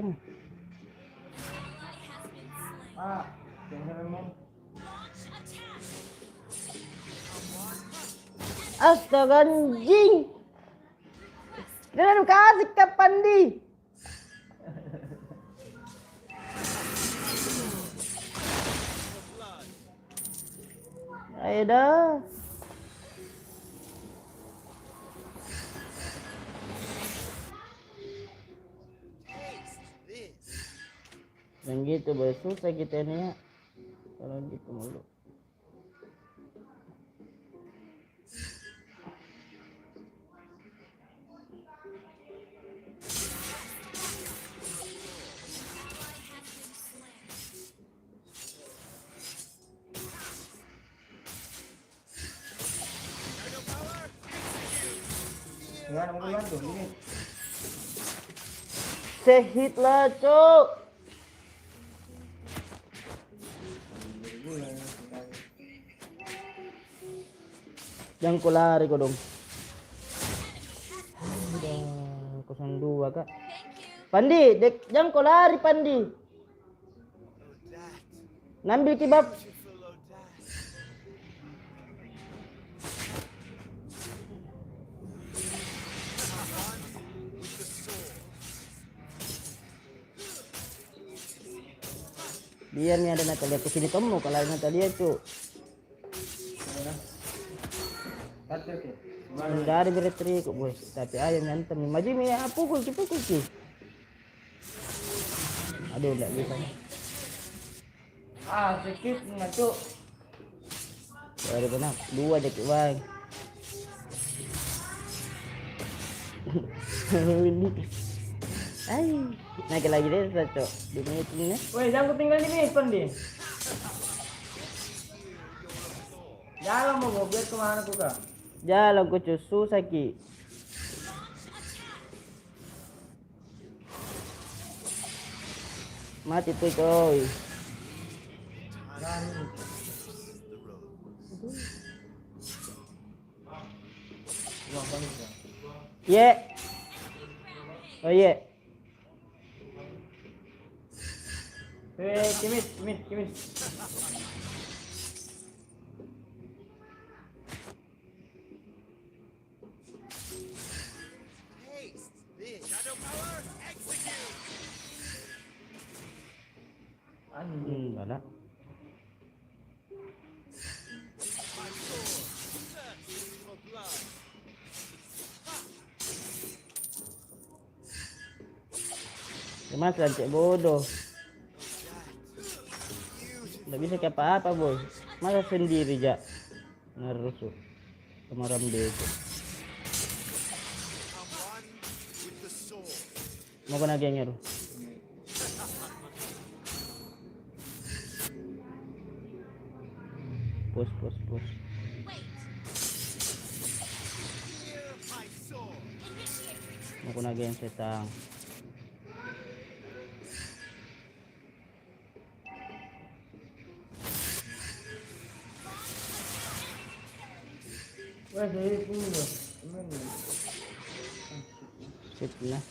[SPEAKER 3] been slain.
[SPEAKER 1] Ah, jangan memang.
[SPEAKER 3] Launch attack.
[SPEAKER 2] Astaga anjing. Jangan kasih ke Pandi. Ayo dah. Yang gitu boy, susah kita ini ya. Kalau gitu mulu.
[SPEAKER 1] Gimana mau bantu ini?
[SPEAKER 2] Sehit lah cok. Jangan ku lari kau dong. Udah 02 kak.
[SPEAKER 3] Thank you.
[SPEAKER 2] Pandi, dek, jangan kau lari Pandi. Ngambil kebab. Biar nih ada Natalia kesini temu kalau ada Natalia tuh.
[SPEAKER 1] Katil ke.
[SPEAKER 2] Enggak ada beretri kok boy. Tapi ayam nyantem nih. Maju nih pukul ki. Aduh enggak bisa.
[SPEAKER 1] Ah, sakit ngatuk.
[SPEAKER 2] Baru benar. 2 aja ki bang. Ini. Ay, naik lagi deh cok. 2 menit ini.
[SPEAKER 1] Woi, jangan tinggal di sini, Pandi. Jalan mau biar kemana tuh kak?
[SPEAKER 2] Jalan ku susah ki. Mati tuh coy. Ye. Oh ye.
[SPEAKER 1] Kimit. Anjing.
[SPEAKER 2] Ada. Mas lancet bodoh. Nggak bisa kayak apa-apa boy. Masa sendiri ja. Ngerusuk. Sama Ramde itu. Mau kena gengnya tuh. Push.
[SPEAKER 3] Wait.
[SPEAKER 2] Mau kena geng setang.
[SPEAKER 1] Wah, jadi ini loh.
[SPEAKER 2] Sip lah.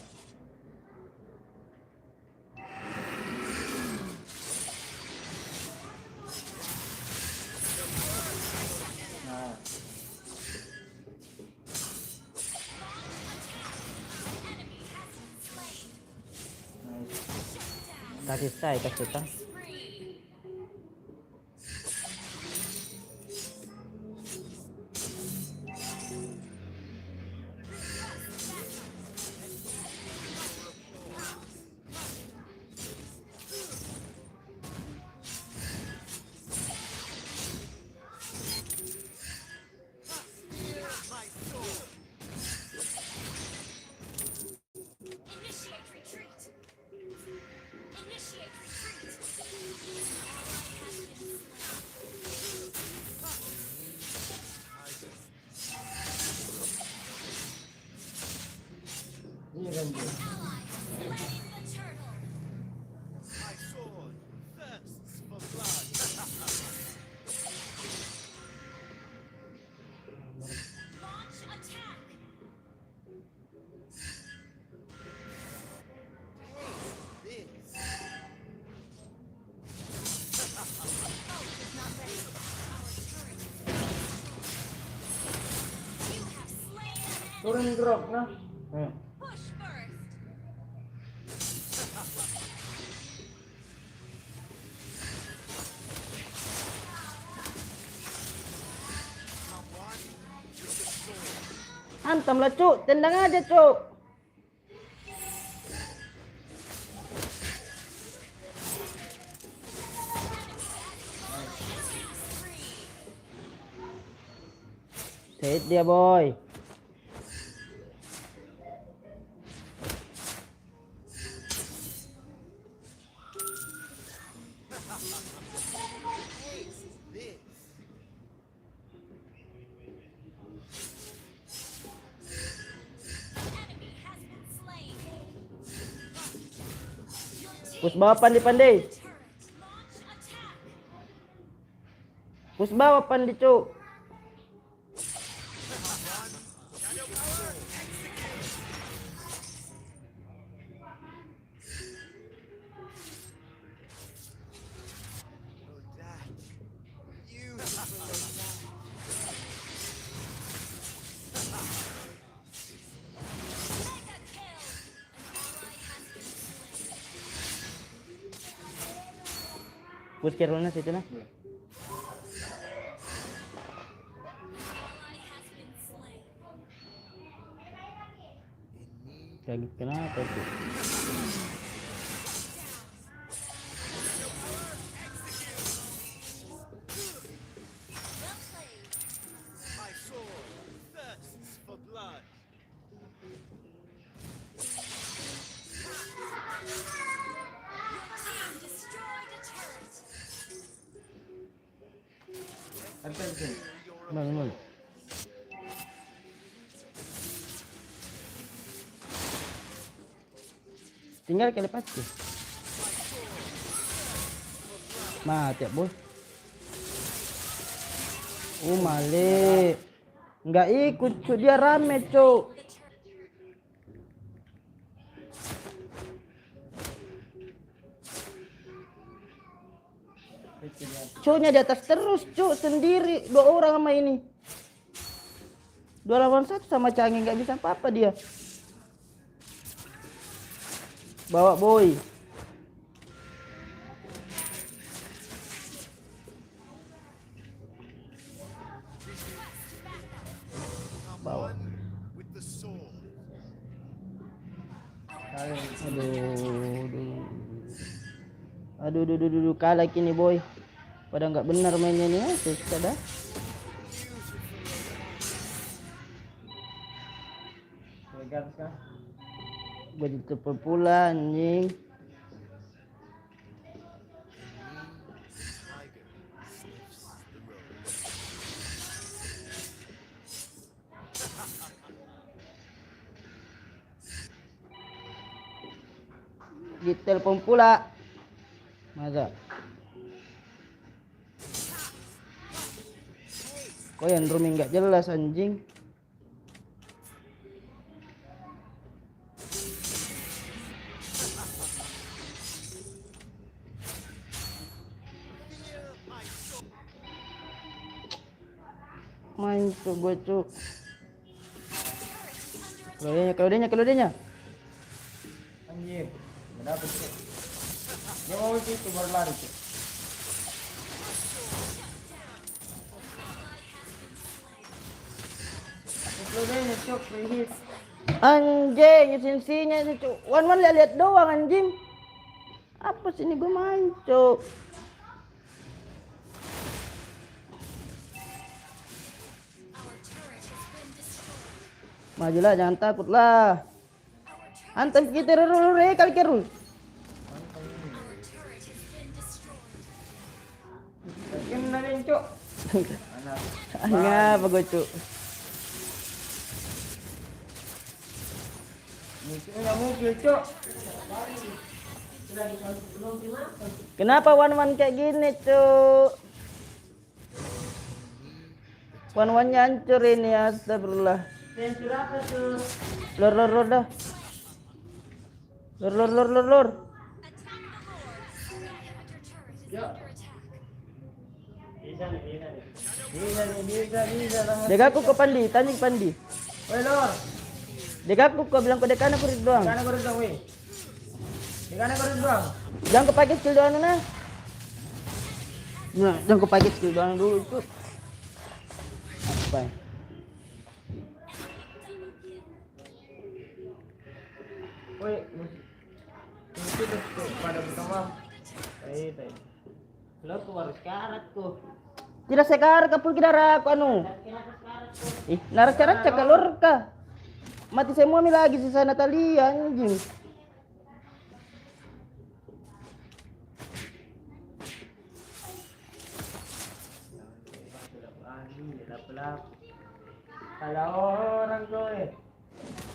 [SPEAKER 1] Nah,
[SPEAKER 2] Kasih saya kasih setang.
[SPEAKER 3] Spree.
[SPEAKER 1] Turun drop na.
[SPEAKER 2] Ayo.
[SPEAKER 3] Push first.
[SPEAKER 2] Hantamlah cuk, tendang aja cuk. Hit dia boy.
[SPEAKER 3] Enemy has been slain. Your team
[SPEAKER 2] Push bawah pandai-pandai.
[SPEAKER 3] turret launch attack.
[SPEAKER 2] Push bawah pandai cuk.
[SPEAKER 3] Mega kill. An ally has been slain.
[SPEAKER 2] Push Carolina situ nah.
[SPEAKER 3] Ally has been slain.
[SPEAKER 2] Kaget kenapa tuh?
[SPEAKER 3] Well played.
[SPEAKER 4] My sword thirsts for blood.
[SPEAKER 3] Team destroyed a turret.
[SPEAKER 1] Attention.
[SPEAKER 2] Bangun. Tinggal kali pasti. Mati ya boy. Male. Nggak ikut cuk, dia rame cuk.
[SPEAKER 3] The turret.
[SPEAKER 2] Cuknya di atas terus cuk, sendiri 2 orang sama ini. 2 lawan 1 sama Canggih, nggak bisa apa-apa dia. Bawa boy. Bawa.
[SPEAKER 4] With the sword.
[SPEAKER 2] Aduh, kalah kini boy. Pada nggak benar mainnya nih, susah dah.
[SPEAKER 1] Legal kah?
[SPEAKER 2] Begitu pula anjing.
[SPEAKER 4] Tiger sniffs the road.
[SPEAKER 2] Ditelepon pula. Masa? Kok yang roaming nggak jelas anjing? Main tuh gue cuk. Kalau dia
[SPEAKER 1] Anjir. Nggak dapet cuk. Dia mau itu baru lari cuk. Claudenya cuk, free hit.
[SPEAKER 2] anjing, esensinya itu cuk. Wan lihat doang anjing. Apa sih ini gue main cuk?
[SPEAKER 3] Our turret has been destroyed.
[SPEAKER 2] Majulah, jangan takut lah. Hantam kita rul kali kerul.
[SPEAKER 3] Our turret has been destroyed.
[SPEAKER 1] Yakin na rin cuk. Anak.
[SPEAKER 2] Ngapa gue cuk?
[SPEAKER 1] Mungkin nggak mobil cuk.
[SPEAKER 2] Kenapa wan kayak gini cuk? Wan hancur ini, astagfirullah.
[SPEAKER 1] Sensor apa tuh?
[SPEAKER 2] Lor dah. Lor.
[SPEAKER 3] Attack the Lord. Your turret is under attack.
[SPEAKER 1] Bisa nih. Bisa lah.
[SPEAKER 2] Jaga aku ke Pandi, tanya ke Pandi.
[SPEAKER 1] Woi lor.
[SPEAKER 2] Dekaku kau bilang kau dekan aku rit doang.
[SPEAKER 1] Dekana ko rin doang, weh. Dekana ko rin doang.
[SPEAKER 2] Jangan kau pakai skill doang nah. Nah, jangan kau pakai skill doang dulu tuh. Apa?
[SPEAKER 1] Weh, itu tuh pada pertama. Tai.
[SPEAKER 5] Lo keluar sekarat tuh.
[SPEAKER 2] Tidak sekar kapul kidara aku anu. Narak cara cakalor ka. Mati semua mi lagi sisa Natalia anjing.
[SPEAKER 1] Kalau orang ko eh.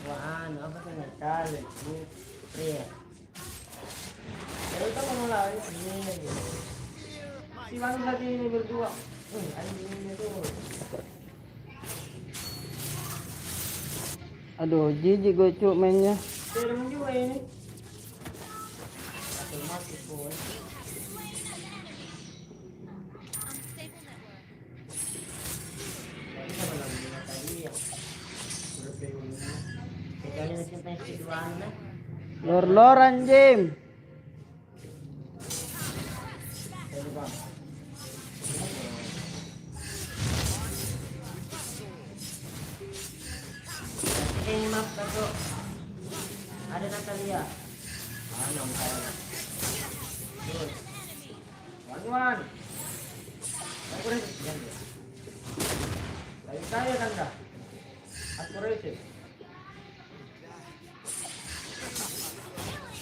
[SPEAKER 5] Wah, ano apa sih nggak?
[SPEAKER 1] Kali.
[SPEAKER 5] Iya.
[SPEAKER 1] Pero ito mo lagi. Ini lagi. Si Bang lagi ini berdua. Anjing ini tuh.
[SPEAKER 2] Aduh, jijik gue cuk mainnya.
[SPEAKER 1] Pero mo juga ini.
[SPEAKER 5] Masuk po.
[SPEAKER 3] Unstable network.
[SPEAKER 5] Bisa malam dina tadi ya. Sekali nacinta yung siduan na.
[SPEAKER 2] Lor anjing.
[SPEAKER 5] Ini map na to. Ada Natalia. Ano ang kaya?
[SPEAKER 1] One. Aku rin. Yan. Lagi kaya tanda. Aku rin.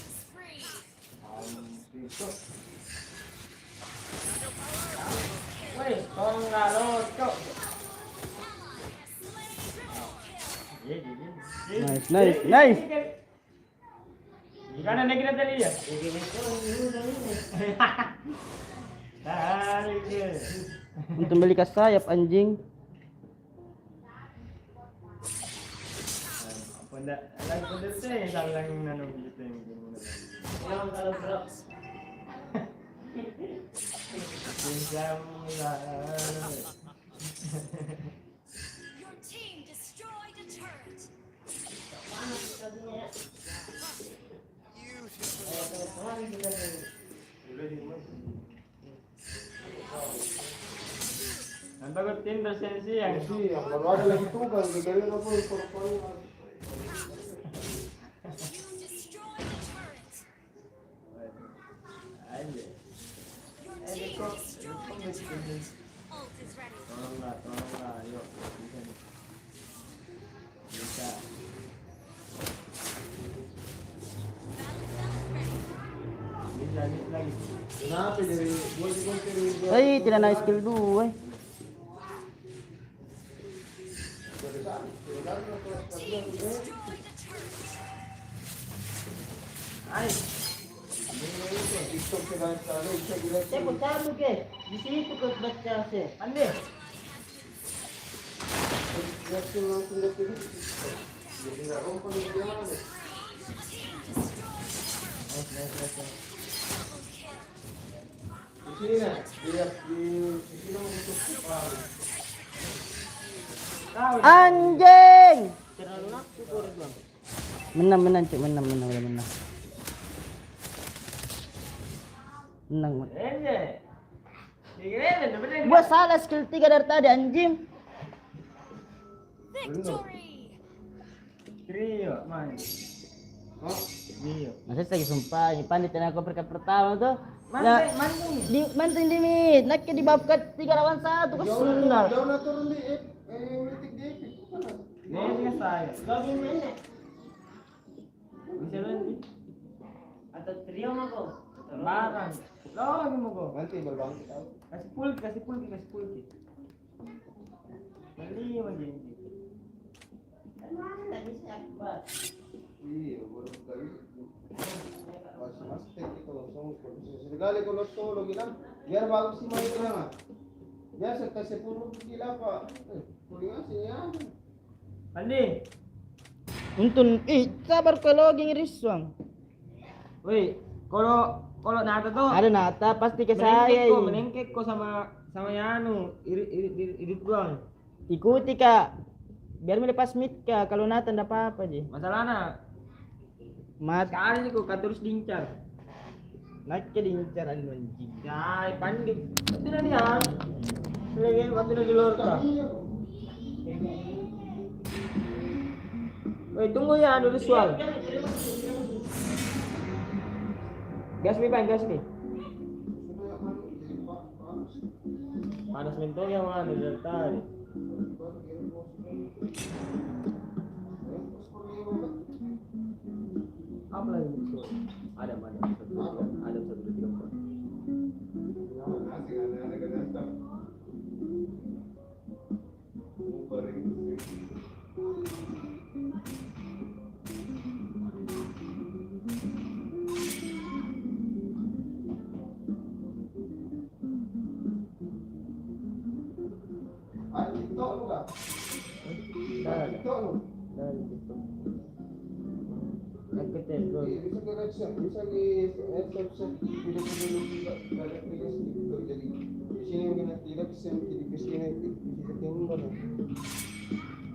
[SPEAKER 3] Spree.
[SPEAKER 1] Dito. Weh, tolong nggak lo, cok.
[SPEAKER 2] Nice.
[SPEAKER 1] Gimana nih kita tadi ya?
[SPEAKER 2] Untuk beli ke sayap anjing.
[SPEAKER 1] Apa ndak? Lagi pedes sih, salah yang nanam gitu yang gimana?
[SPEAKER 5] Ilang kalau bro.
[SPEAKER 3] Your team destroyed a turret.
[SPEAKER 1] Ang bagot Tinder sensi yang
[SPEAKER 6] Yang baru ada lagi tugas, gagarin apa pura-pura.
[SPEAKER 3] You destroyed a turret.
[SPEAKER 1] aja.
[SPEAKER 3] Your team destroyed a turret. Ult is ready.
[SPEAKER 1] Tolonglah, ayo. Bisa.
[SPEAKER 3] Battle cell ready.
[SPEAKER 1] Bisa lagi.
[SPEAKER 6] Kenapa dari gua juga dari
[SPEAKER 2] Ay, tidak na skill 2 eh.
[SPEAKER 3] Team destroyed a turret.
[SPEAKER 1] Ay.
[SPEAKER 6] TikTok sedang sekali, cek lihat.
[SPEAKER 5] Saya tahu ke. Di situ kau baca sih.
[SPEAKER 1] Ande.
[SPEAKER 6] Langsung lihat ini di TikTok. Jadi nggak rompan di mana deh. Di sini nah, lihat di sini untuk paling.
[SPEAKER 1] Tahu.
[SPEAKER 2] Anjing.
[SPEAKER 5] Terlalu naksu kau bang.
[SPEAKER 2] Menang cuk, menang. Menang.
[SPEAKER 1] Ende. Digere, bener.
[SPEAKER 2] Gua salah skill 3 dari tadi anjing.
[SPEAKER 3] Victory.
[SPEAKER 1] Trio, man.
[SPEAKER 6] Hah?
[SPEAKER 1] Trio.
[SPEAKER 2] Masa lagi sumpah, ini pandit aku peringkat pertama tuh.
[SPEAKER 1] Mantung.
[SPEAKER 2] Manting di mid, nak di bab ke 3 lawan 1 ke sunal.
[SPEAKER 6] Jauh na turun di Mythic di Epic.
[SPEAKER 1] Ini saya.
[SPEAKER 5] Login mana?
[SPEAKER 1] Bisa lagi.
[SPEAKER 5] Atau trio mo ko?
[SPEAKER 1] Barang. Lagi mo ko.
[SPEAKER 6] Nanti berbang kita.
[SPEAKER 1] Kasih pulki. Beli mo din.
[SPEAKER 5] Tadi siap ba?
[SPEAKER 6] Iya, baru kali. Mas teknik langsung sekali kalau solo gila, biar bagus sih main mana. Biasa kasih 10 gila pak. Kuliah sih ya.
[SPEAKER 1] Andi.
[SPEAKER 2] Untun, sabar ko login riswang.
[SPEAKER 1] Woi, kalau nata tuh
[SPEAKER 2] Ada nata pasti ke saya.
[SPEAKER 1] menengkek ko sama Yanu, irit gua.
[SPEAKER 2] Ikuti kak. biar melepas mid ka kalau natan enggak apa-apa je.
[SPEAKER 1] Masalahnya
[SPEAKER 2] Mat
[SPEAKER 1] sekali nih kok terus diincar.
[SPEAKER 2] naik ke diincar anjing.
[SPEAKER 1] Ya, pandit. Pati na niya. Lagi pati na di luar ka. Wait, tunggu ya, ada visual. Gas mi, Bang, gas mi. Panas mentong yang mana dari tadi. Apa lagi visual? Ada mana? Ada 1, 2, 3, 4.
[SPEAKER 6] TikTok lu kah?
[SPEAKER 1] Dah,
[SPEAKER 6] TikTok lu?
[SPEAKER 1] dah gitu. Nagketel, bro.
[SPEAKER 6] Bisa ke reaction, bisa di reaction video-video juga ada aplikasi TikTok jadi di sini mungkin nanti reaction jadi kesini bisa tinggal.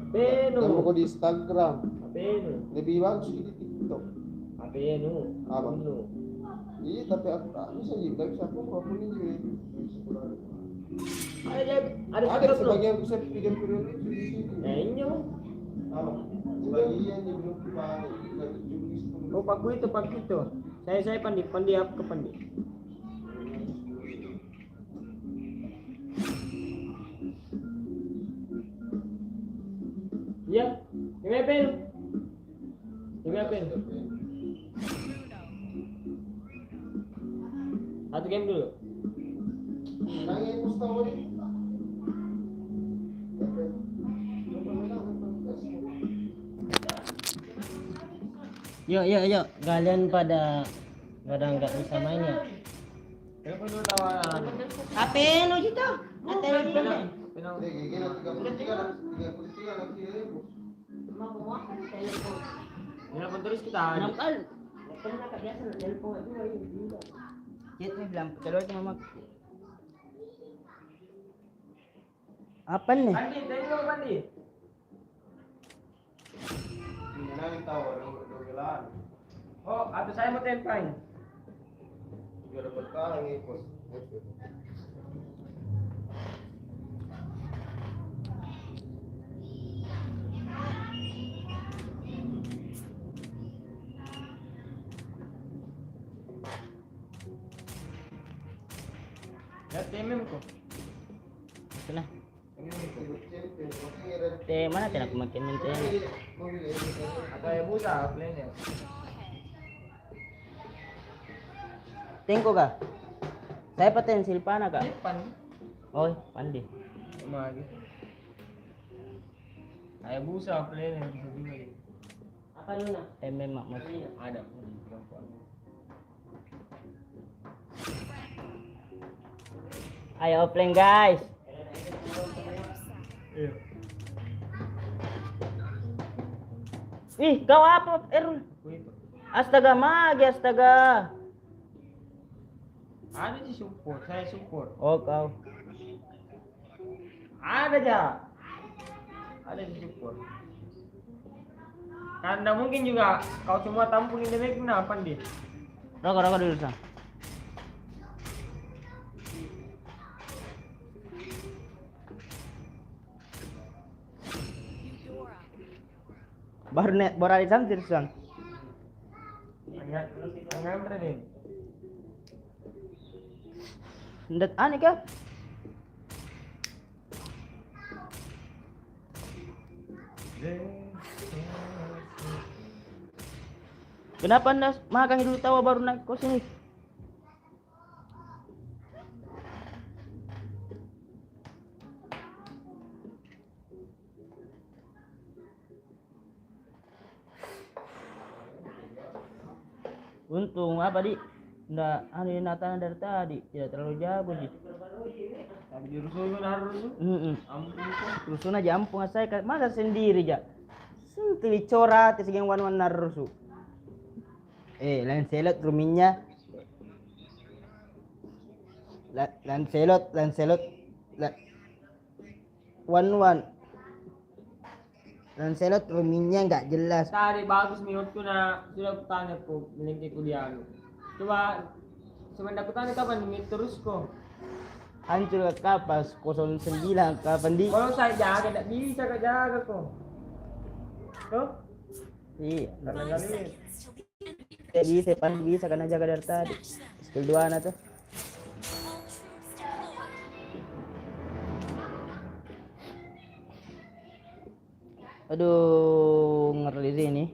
[SPEAKER 1] Apeno?
[SPEAKER 6] Kamu kok di Instagram
[SPEAKER 1] Apeno?
[SPEAKER 6] lebih bagus di TikTok.
[SPEAKER 1] Apeno?
[SPEAKER 6] Apa?
[SPEAKER 1] Uno.
[SPEAKER 6] Iya tapi aku tak bisa sih, tapi aku apapun ini juga.
[SPEAKER 1] Ada
[SPEAKER 6] Ada
[SPEAKER 1] TikTok, bro.
[SPEAKER 6] sebagian besar video-video itu di sini.
[SPEAKER 1] Inyo.
[SPEAKER 6] Apa? Sebagian di belum tulis.
[SPEAKER 1] Oh, pak itu. Saya pandi up ke pandi. Iya, ini apa ini? Ini apa ini? Satu game dulu.
[SPEAKER 6] Nangis Mustafa ini.
[SPEAKER 5] Yuk. Kalian pada nggak bisa main ya?
[SPEAKER 1] Telepon dulu tawaran.
[SPEAKER 5] Apa lu gitu? Ate lagi kan?
[SPEAKER 6] Gini 33 nanti ribu.
[SPEAKER 1] Telepon terus kita.
[SPEAKER 5] Nakal. Pernah ka biasa telepon itu lagi.
[SPEAKER 2] Chat ni bilang keluar ke mama. Apa nih?
[SPEAKER 1] Pandi, tengok pandi.
[SPEAKER 6] Ini nangis tahu orang berdogelan.
[SPEAKER 1] Oh, atau saya mau tempang.
[SPEAKER 6] Biar dapat kalah ngikut.
[SPEAKER 1] Ya TMM ko.
[SPEAKER 2] Ito na. Te mana tena kumakin min te.
[SPEAKER 1] Atau ya busa, play niya.
[SPEAKER 2] Tengko ka. Saya paten silpana ka.
[SPEAKER 1] Pan.
[SPEAKER 2] Oy, pandi.
[SPEAKER 1] Umagi. Kayak busa, play niya. Bisa juga gitu.
[SPEAKER 5] Apa lu na?
[SPEAKER 2] MM mak mas.
[SPEAKER 1] Ada.
[SPEAKER 2] Ayo offline guys.
[SPEAKER 1] Iya.
[SPEAKER 2] Ih, kau apa Errol?
[SPEAKER 1] Kuito.
[SPEAKER 2] Astaga magi, astaga.
[SPEAKER 1] Ada di support, saya support.
[SPEAKER 2] Oh kau.
[SPEAKER 1] Ada aja. Ada di support. Karena mungkin juga kau semua tampungin demi kenapa nih?
[SPEAKER 2] Rokok dulu sang. Baru net borali samtir sang.
[SPEAKER 1] Ang rin.
[SPEAKER 2] Ndet aneh ka? Kenapa anda makan dulu tawa baru naik kos ini? Untung apa di? Nggak anu natana dari tadi, tidak terlalu jago sih.
[SPEAKER 1] Tapi di rusuh harus. Ampun kok.
[SPEAKER 2] Rusun aja ampun saya masa sendiri ja. Sentili corat segeng wan narusu. Lancelot ruminya. Lancelot. Wan. Lancelot ruminya nggak jelas.
[SPEAKER 1] Tadi bagus minut ko na sudah ko tanya ko, nilingki ko dialo. Coba semenjak aku tanya kapan minit terus ko.
[SPEAKER 2] Hancur ke kapas 09 kapan di?
[SPEAKER 1] Kalau saya jaga, tidak bisa ke jaga ko. Tuh,
[SPEAKER 2] Iya.
[SPEAKER 1] karena kali ini.
[SPEAKER 2] Tidak bisa, pan bisa karena jaga dari tadi. Skill 2 na tuh. Aduh, ngeri ini.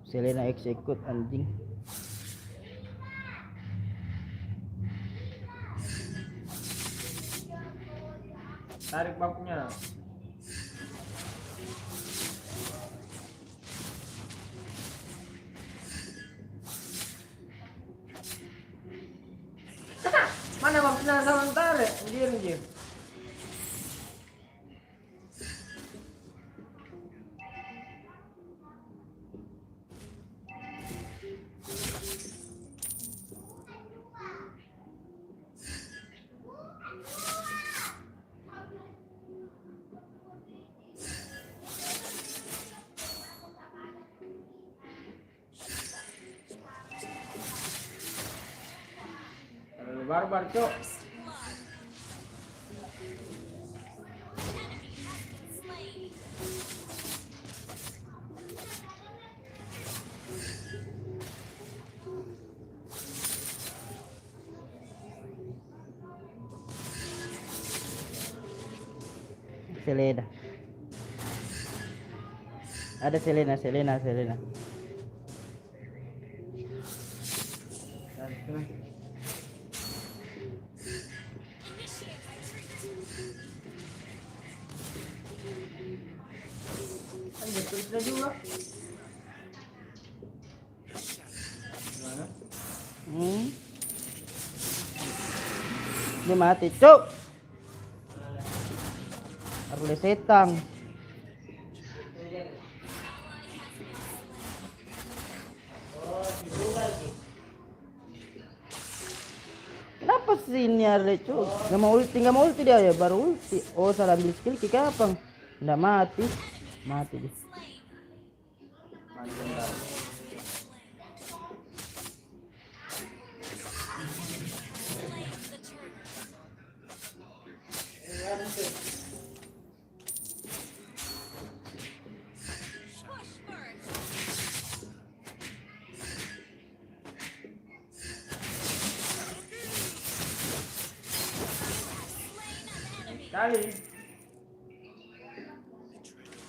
[SPEAKER 2] Selena execute anjing.
[SPEAKER 1] Tarik baknya. Mana baknya sama tarik? Anjir. Barbar cok.
[SPEAKER 2] Selena. Ada Selena.
[SPEAKER 1] Anjir terus na juga. Gimana?
[SPEAKER 2] Dia mati, cuk. Harus setang. Kenapa sih ini ada cuk? Gak mau ulti dia ya, baru ulti. Oh salah ambil skill kick apa? Nggak mati dia.
[SPEAKER 1] Kali.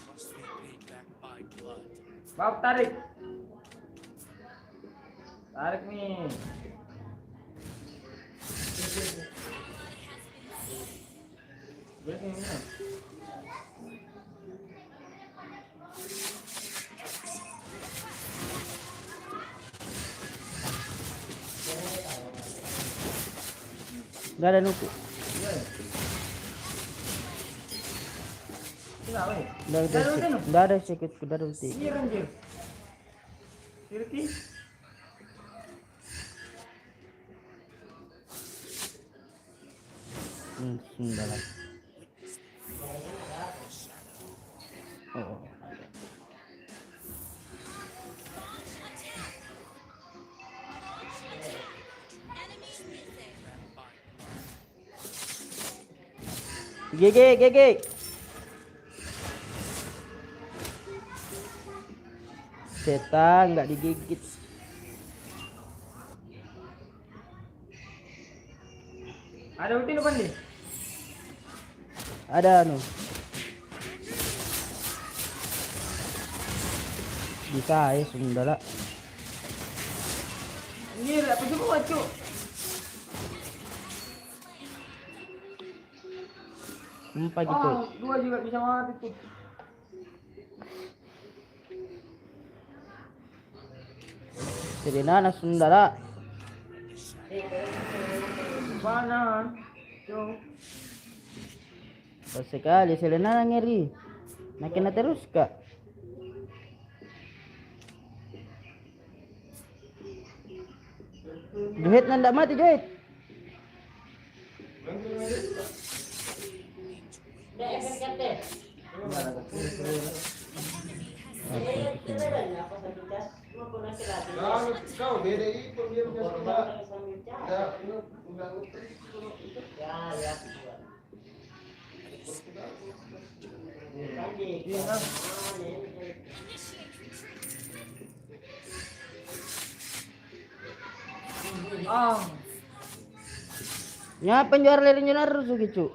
[SPEAKER 4] Must be paid back by blood.
[SPEAKER 1] Bab tarik. Tarik nih. Break ini.
[SPEAKER 2] Nggak ada nuku.
[SPEAKER 1] Enggak, weh.
[SPEAKER 2] Nggak ada sedikit, udah ada ulti.
[SPEAKER 1] Iya anjir. Sirki.
[SPEAKER 2] Udah lah. Oh. GG. Setan nggak digigit.
[SPEAKER 1] Ada ulti depan nih.
[SPEAKER 2] Ada anu. Bisa ya Sundara.
[SPEAKER 1] Anjir, apa juga cuk?
[SPEAKER 2] Sumpah gitu.
[SPEAKER 1] Oh, dua juga bisa mati tuh.
[SPEAKER 2] Serena Sundara.
[SPEAKER 1] Mana? Cuk.
[SPEAKER 2] Sekali Selena ngeri. Makin terus kak. Juhit nanda mati Juhit.
[SPEAKER 6] Galit ikaw, beda ipon dia punya sudah.
[SPEAKER 5] Sambil cari.
[SPEAKER 6] Ya, udah ngutrik itu.
[SPEAKER 5] Ya, ya. Tadi.
[SPEAKER 1] Iya, kan? Ah,
[SPEAKER 2] Nya penjuar lelin nyo naruso gitu.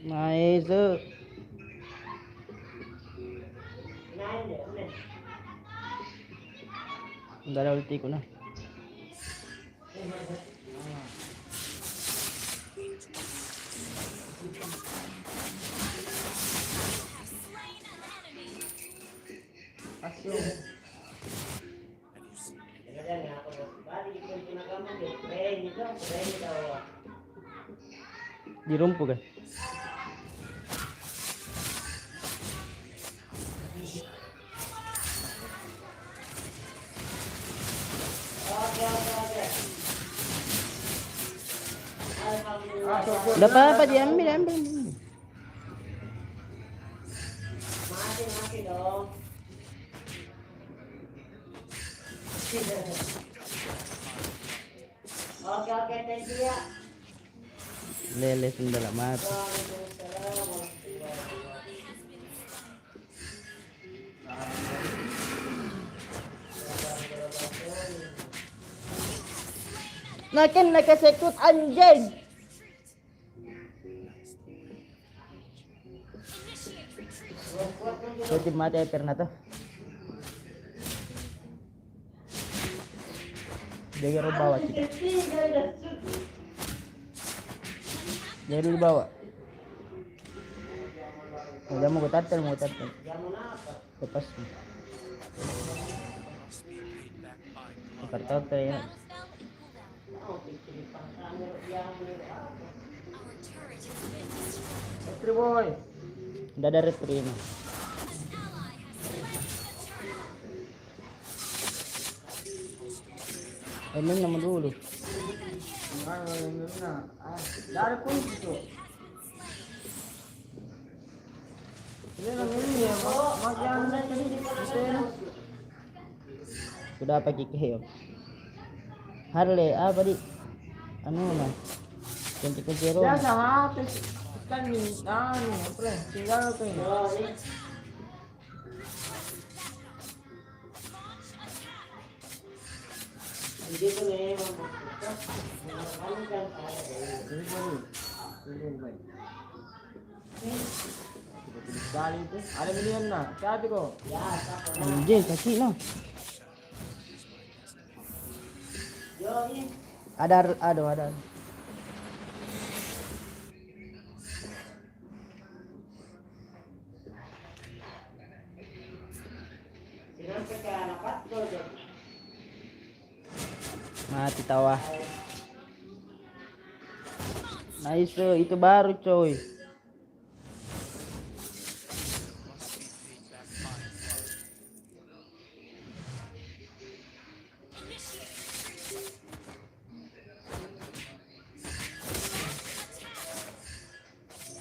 [SPEAKER 2] Nice. Udah ada ulti ko na.
[SPEAKER 1] asyo.
[SPEAKER 2] Dirumpo ka. Udah apa-apa diambil, ambil.
[SPEAKER 5] Mati dong. Oke, thank you ya.
[SPEAKER 2] Lele sundala mat.
[SPEAKER 5] Waalaikumsalam warahmatullahi wabarakatuh.
[SPEAKER 2] Nakin nakasekut anjing. So tim mati ay perna to. Jaga ro bawa kita. Jaga dulu bawa. Udah mau tatel. Lepas. Kartu ya.
[SPEAKER 3] Our turret has been destroyed.
[SPEAKER 1] Putri boy.
[SPEAKER 2] Udah ada retri ini.
[SPEAKER 3] An ally has slain the turret.
[SPEAKER 2] Emang naman dulu.
[SPEAKER 1] Ano yun na? Ah, dari ko ito. Ini na mili ya, magyano na ito. Ito na.
[SPEAKER 2] Sudah apa kikih. Harley apa di? Ano na? Kunci-kunci ro.
[SPEAKER 1] Ya sa hapis. Kan min, pre. Tinggal ko yun.
[SPEAKER 5] Hindi ko na yung mabuka. Ano dyan tayo?
[SPEAKER 1] Ini boy. Dali itu. Ada milihan na. Sabi ko.
[SPEAKER 5] Yan, tako na.
[SPEAKER 2] Anjing kaki no.
[SPEAKER 5] Yun,
[SPEAKER 2] Ada.
[SPEAKER 5] sinampai ka napat ko dyan.
[SPEAKER 2] Mati tawa. Nice, itu baru coy.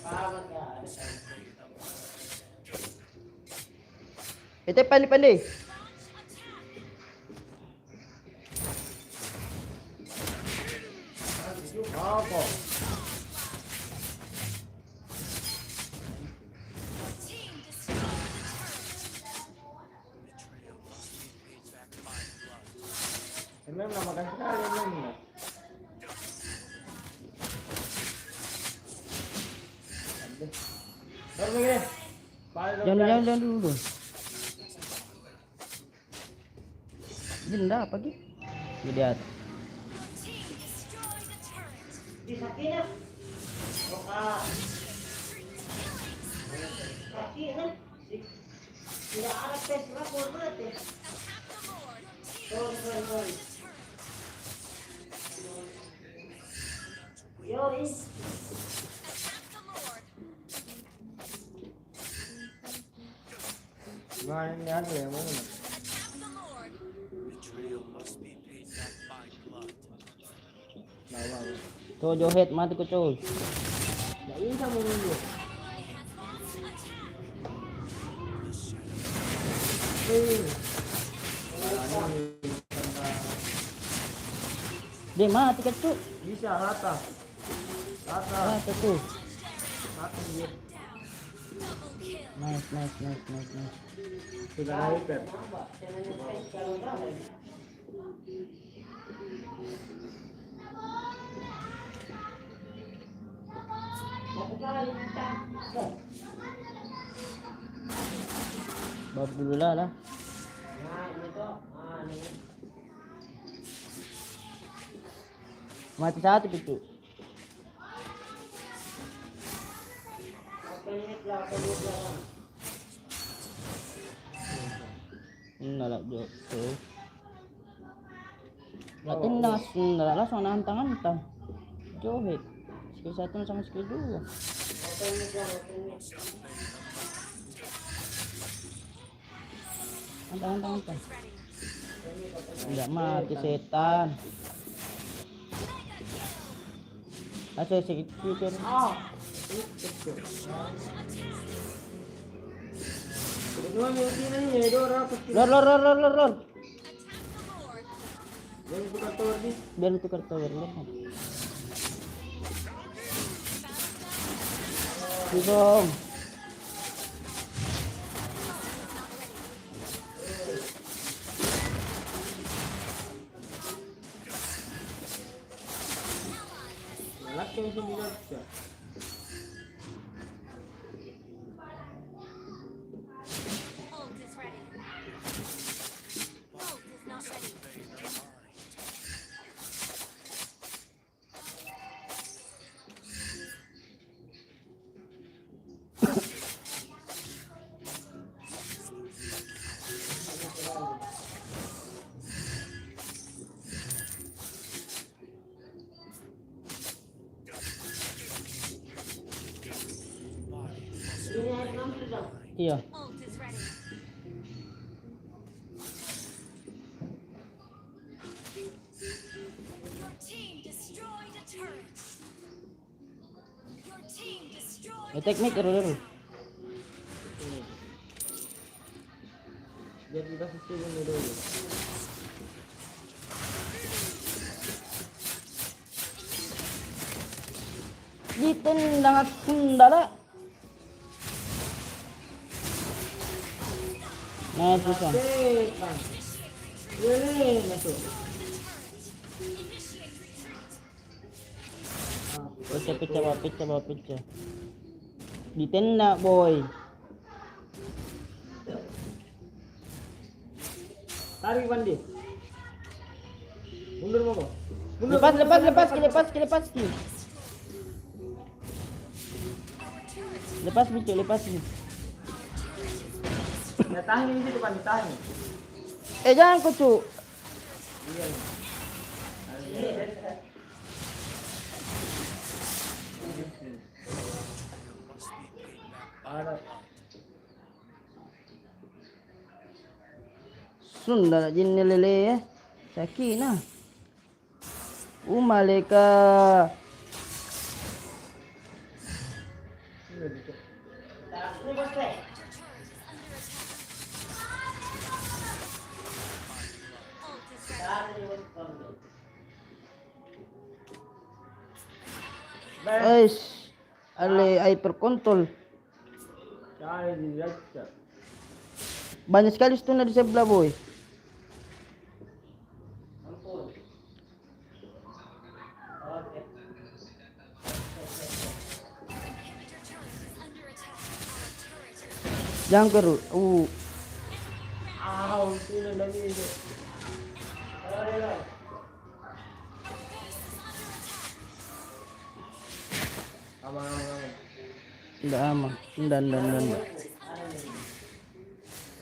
[SPEAKER 5] Pawag ka.
[SPEAKER 2] Itu pandai-pandai.
[SPEAKER 1] Opo.
[SPEAKER 3] Team destroyed the turret.
[SPEAKER 4] Betrayal must be paid back by blood.
[SPEAKER 1] Emang na maganda rin na. Baru begini.
[SPEAKER 2] Jangan dulu. Jenda apa gitu? Jadi atas.
[SPEAKER 3] Team destroyed the turret.
[SPEAKER 5] Di sakina. Oka. Sakina. Tidak ada tes rapor berarti.
[SPEAKER 3] Attack the Lord. Team
[SPEAKER 5] Sorry. Yo, is.
[SPEAKER 3] Attack the Lord.
[SPEAKER 1] Ano yan mo?
[SPEAKER 3] Attack the Lord.
[SPEAKER 4] Betrayal must be paid back by blood.
[SPEAKER 2] Coy, Johit, mati ko coy.
[SPEAKER 5] Naisa mo nyo.
[SPEAKER 3] Ally has lost attack.
[SPEAKER 2] Di, mati ka coy.
[SPEAKER 1] Bisa, rata. Rata.
[SPEAKER 2] Ah, ito.
[SPEAKER 1] Rata yun.
[SPEAKER 3] Down. Double kill.
[SPEAKER 2] Nice.
[SPEAKER 1] Sudah hyper.
[SPEAKER 2] Bab dulu lah.
[SPEAKER 5] Nah, ito. Ano yun?
[SPEAKER 2] Mati satu itu.
[SPEAKER 5] Kapainit lang, kapainit lang.
[SPEAKER 2] Nalak jo. So. Latin na nalala so nahantangan ta. Johit. Skill 1 sama skill 2.
[SPEAKER 5] Kapainit lang, kapainit.
[SPEAKER 2] Hantangan ta. Enggak mati setan. Asyik sikit future.
[SPEAKER 1] Kedua mungkin ini Dora kecil.
[SPEAKER 2] Lor.
[SPEAKER 3] Attack the Lord.
[SPEAKER 1] Yang bukan tower di.
[SPEAKER 2] Biar tukar tower lor. Bom.
[SPEAKER 1] Laki yang sembilan saja.
[SPEAKER 3] Ult is ready. Ult is not ready.
[SPEAKER 5] Ini ayat 6 lang.
[SPEAKER 2] Iya.
[SPEAKER 3] Ult is ready. Your team destroyed a turret. Your team destroyed a
[SPEAKER 2] Teknik lor.
[SPEAKER 1] Biar kita susun ini dulu.
[SPEAKER 2] Ditendang at sundala. Nah, bisa.
[SPEAKER 1] Setan. Ini masuk.
[SPEAKER 2] Pecah. Ditenda boy.
[SPEAKER 1] Tarik Bandi. Mundur mau.
[SPEAKER 2] Lepas ki. Lepas bicu.
[SPEAKER 1] Ya tahan ini situ Bandi, tahan.
[SPEAKER 2] Jangan kucu.
[SPEAKER 1] Iya. Ada.
[SPEAKER 2] Sunda jin lele ya. Sakina. Umaleka.
[SPEAKER 5] Ini bos teh.
[SPEAKER 2] Eish. Ale hyper control.
[SPEAKER 1] Cari di raja.
[SPEAKER 2] Banyak sekali stun di sebelah boy.
[SPEAKER 5] Ampun. Oke.
[SPEAKER 2] Jangan keru.
[SPEAKER 1] Sini lagi itu. Ayo. Aman.
[SPEAKER 2] Tidak aman. Tidak.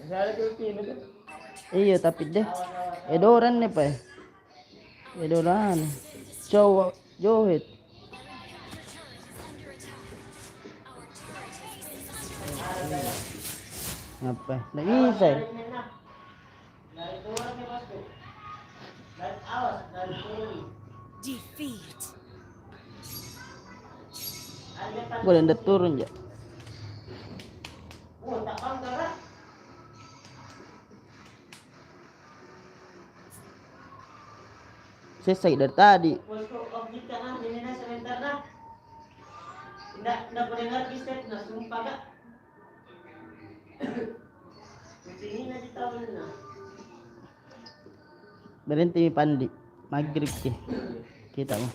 [SPEAKER 1] Masih ada tuh pin itu.
[SPEAKER 2] Iya tapi deh.
[SPEAKER 5] Awas.
[SPEAKER 2] Edoran nih pa. Edoran. Cow Johit. Apa? Nggak bisa.
[SPEAKER 5] Dari turun nih bosku. Dari awas dari turun.
[SPEAKER 3] Defeat.
[SPEAKER 5] Ada depan.
[SPEAKER 2] Gue udah turun ya.
[SPEAKER 5] Tak bangga lah.
[SPEAKER 2] Selesai dari tadi.
[SPEAKER 5] Bosku objek kan ini dah sebentar dah. Tidak pendengar kisah nah sumpah kak. Ini nanti tahu nah.
[SPEAKER 2] Berhenti pandi. Maghrib ke. Kita mah.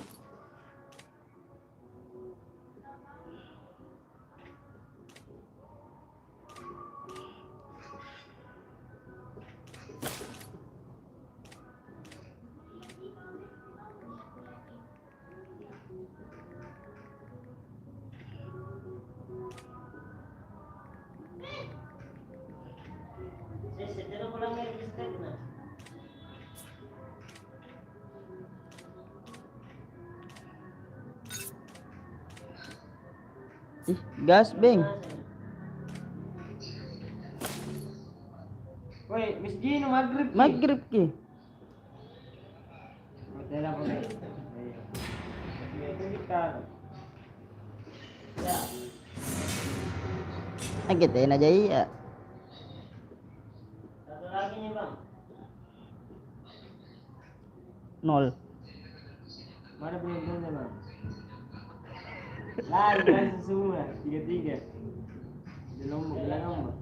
[SPEAKER 5] Saya pulang dari kisah nah.
[SPEAKER 2] Ih, gas beng.
[SPEAKER 1] Woi, Miss Gino maghrib.
[SPEAKER 2] Maghrib ke.
[SPEAKER 1] Tidak boleh. Itu kita.
[SPEAKER 5] Ya.
[SPEAKER 2] Kita aja iya.
[SPEAKER 5] Satu lagi nih bang.
[SPEAKER 2] 0.
[SPEAKER 1] Mana punya punya bang? Lain semua 3-3. Di lombok bilang apa?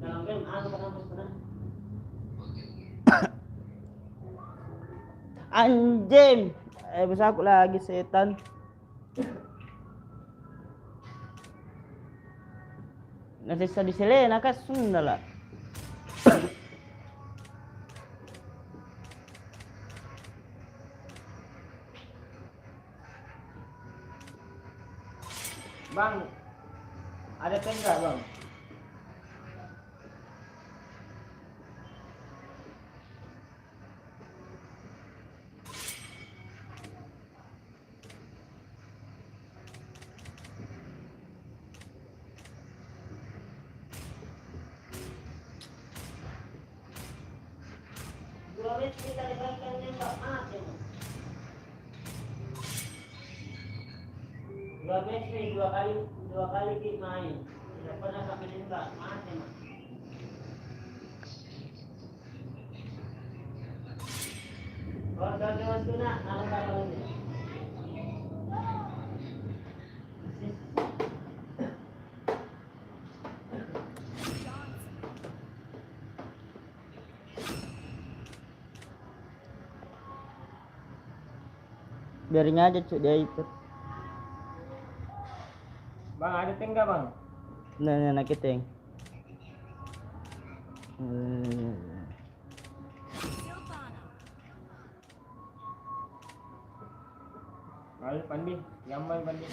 [SPEAKER 5] Dalam game aku pernah pernah.
[SPEAKER 2] Anjing. Bisa aku lagi setan. Nanti bisa diselena kan sudah lah.
[SPEAKER 1] Bang, ada tenda bang?
[SPEAKER 5] Dua match kita diberikan nembak mati. Dua match nih dua kali kita main. Tidak pernah kami nembak mati mas. Kalau dewan tuna, alam kapal ini.
[SPEAKER 2] Biarin aja cuk dia itu.
[SPEAKER 1] Bang, ada tenda bang?
[SPEAKER 2] Nah kita yang.
[SPEAKER 3] Silvana.
[SPEAKER 1] Kali pandi, yang main pandi.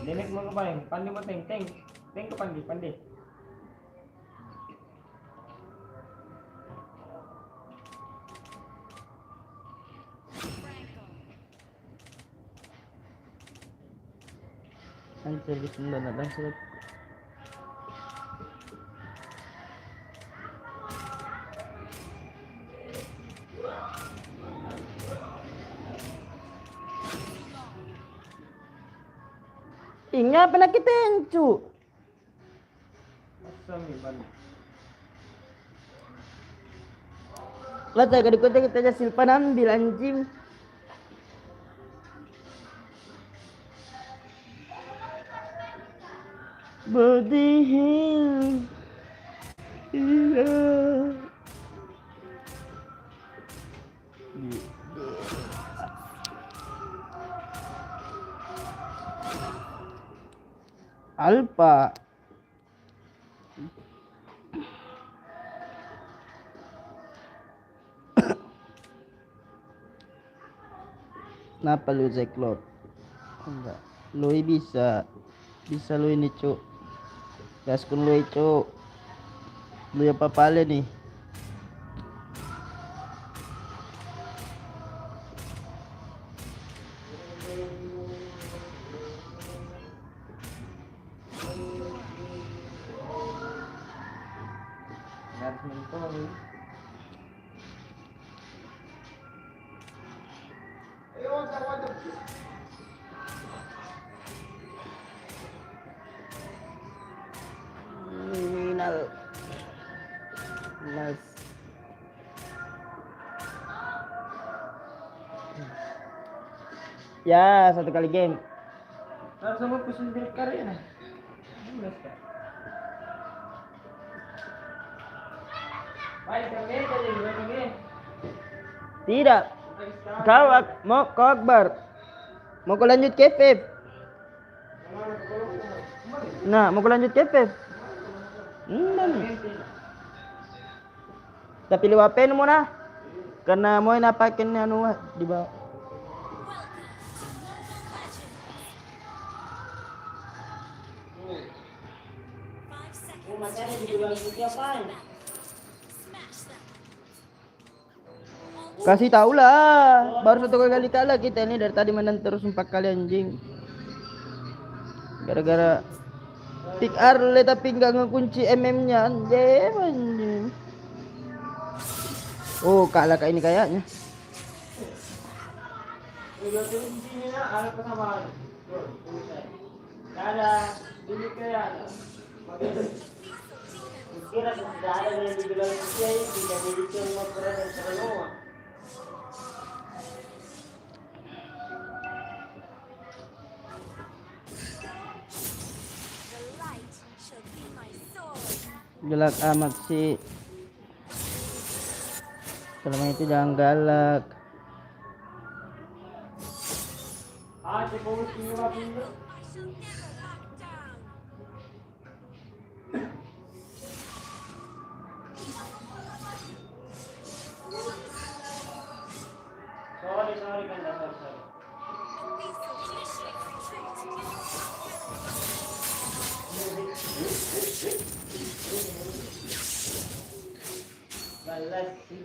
[SPEAKER 1] Denek mau ke paling, pandi mau teng ke pandi.
[SPEAKER 3] Franco.
[SPEAKER 2] Hancur di 9 surat. Ingat pernah kita encu.
[SPEAKER 1] Asam nih pandi.
[SPEAKER 2] Lah saya kedua kita aja Silpan ambil anjing. Body hill. Iya. Alpha. Kenapa lu Zeklot? Enggak. Lui bisa lu ini cuk. Gaskun lu cuk. Lu apa pale nih? Harus mentor.
[SPEAKER 6] Ewan sa wadah.
[SPEAKER 2] Kriminal. Nice. Ya, satu kali game.
[SPEAKER 1] Harus sama pusing dari karya nah. Baik, kami jadi berapa game?
[SPEAKER 2] Tidak. Kau Akbar. Mau kau lanjut ke FF? Nah, mau kau lanjut ke FF? Nih. Tapi liwat pen mo na. Karena mau napakin anu di bawah.
[SPEAKER 3] Welcome to Mobile Legends. 5 seconds.
[SPEAKER 1] Makanya dibilang setiap hari.
[SPEAKER 3] Smash them.
[SPEAKER 2] Kasih tahu lah. Baru satu kali kalah kita ini dari tadi menang terus 4 kali anjing. Gara-gara pick Arle tapi nggak ngekunci MM-nya anjing. Oh, kalah kayak ini kayaknya.
[SPEAKER 1] Udah tuh di sini nah ada persamaan. Tuh, selesai. Nggak ada ini kayak ada. Makanya kira tidak ada yang dibilang kiai tidak jadi cuma berada di sana.
[SPEAKER 3] The light shall be my sword.
[SPEAKER 2] Galak amat sih. Selama itu jangan galak.
[SPEAKER 1] Ah, cepat sini lah pintu.
[SPEAKER 3] I shall never back down.
[SPEAKER 1] Sorry kan dasar sorry.
[SPEAKER 3] We shall initiate retreat.
[SPEAKER 1] Balas sih.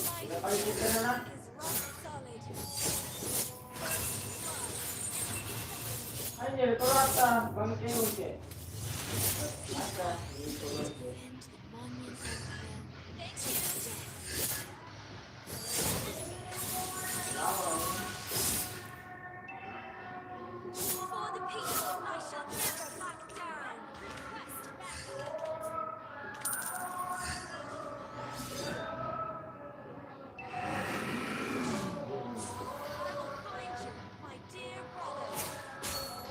[SPEAKER 3] My
[SPEAKER 1] Kalau kita na
[SPEAKER 3] is rock solid.
[SPEAKER 1] Anjir, kalau apa? Bangke bangke. Ata, itu bangke.
[SPEAKER 3] Monument Empire. Executed. For the people, I shall never back down. Request backup. I will find you, my dear brother. My faith is rock solid.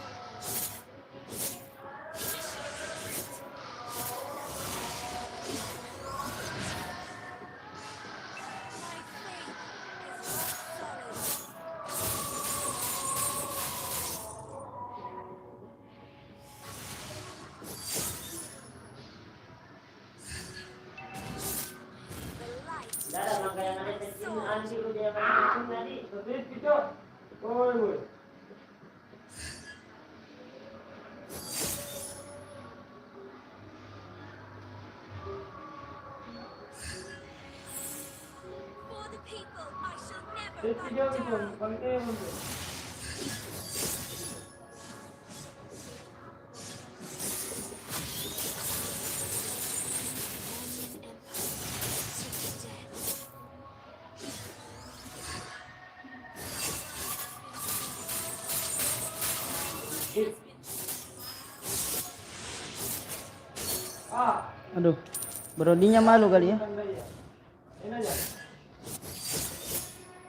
[SPEAKER 3] The light
[SPEAKER 1] Dada makanya nanti tekin anjir lu dia akan tekin tadi. Terus gitu. Woi, woi.
[SPEAKER 3] for the people, I shall never
[SPEAKER 1] Terus
[SPEAKER 3] back
[SPEAKER 1] video gitu,
[SPEAKER 3] down.
[SPEAKER 1] bangke bangke.
[SPEAKER 3] Monument Empire to the death.
[SPEAKER 1] Ah,
[SPEAKER 2] Aduh. Brodinya malu kali ya.
[SPEAKER 1] tanda ya. Ini aja.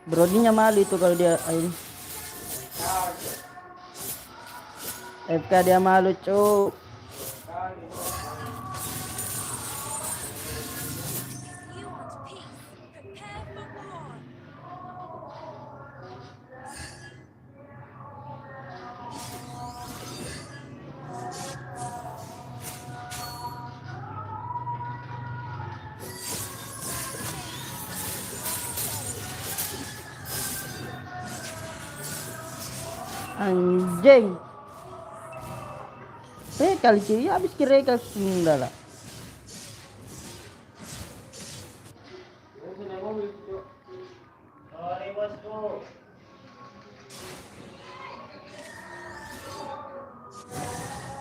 [SPEAKER 2] Brodinya malu itu kalau dia ini.
[SPEAKER 1] Ah,
[SPEAKER 2] FK dia malu, cuk.
[SPEAKER 1] kali.
[SPEAKER 3] You want peace? Prepare for war.
[SPEAKER 2] Anjing. Kali kiri habis kira sunda lah.
[SPEAKER 1] Ini sini mobil, Cuk. Sorry, bosku. So,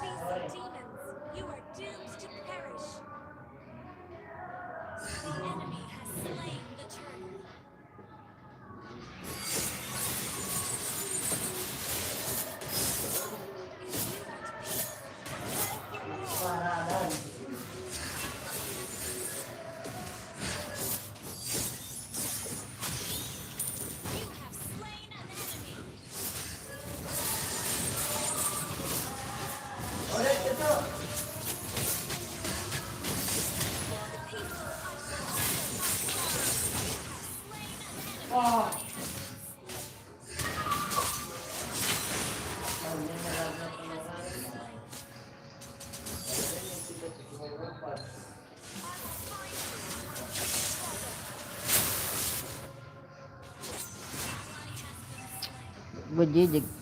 [SPEAKER 3] Beast of demons, you are doomed to perish. The enemy has slain the turtle. If you want peace, prepare for war.
[SPEAKER 1] paradan.
[SPEAKER 3] You have slain an enemy.
[SPEAKER 1] Ulit ito.
[SPEAKER 3] The peaceful usher of the slain an enemy.
[SPEAKER 1] Oh. Ang nangarap na pangalan.
[SPEAKER 2] Bujijig.
[SPEAKER 3] Our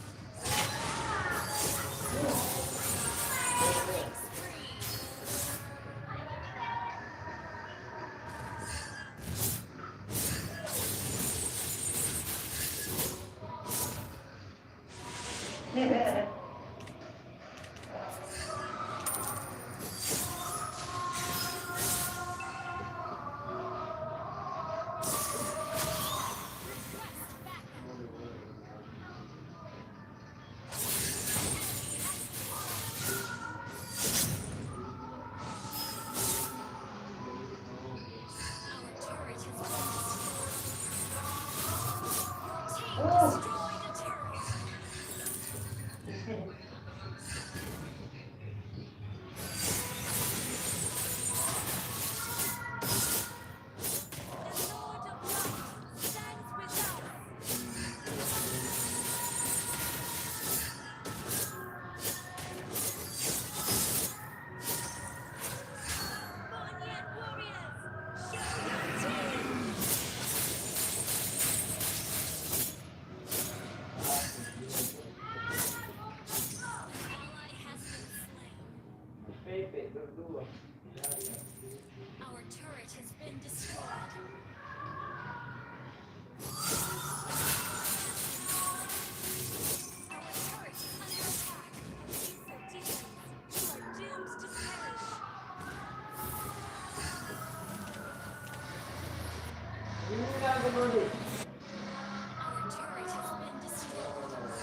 [SPEAKER 3] turret has been destroyed. Your team destroyed a turret. The Lord of Light stands with us. Bonyan warriors, show your team. Ally has been slain.
[SPEAKER 1] Pepe, dua.
[SPEAKER 3] Our turret has been destroyed. Our turret is under attack. Beasts of demons, you are doomed to perish.
[SPEAKER 1] Hindi mo gagawin ulit.
[SPEAKER 3] Our turret has been destroyed.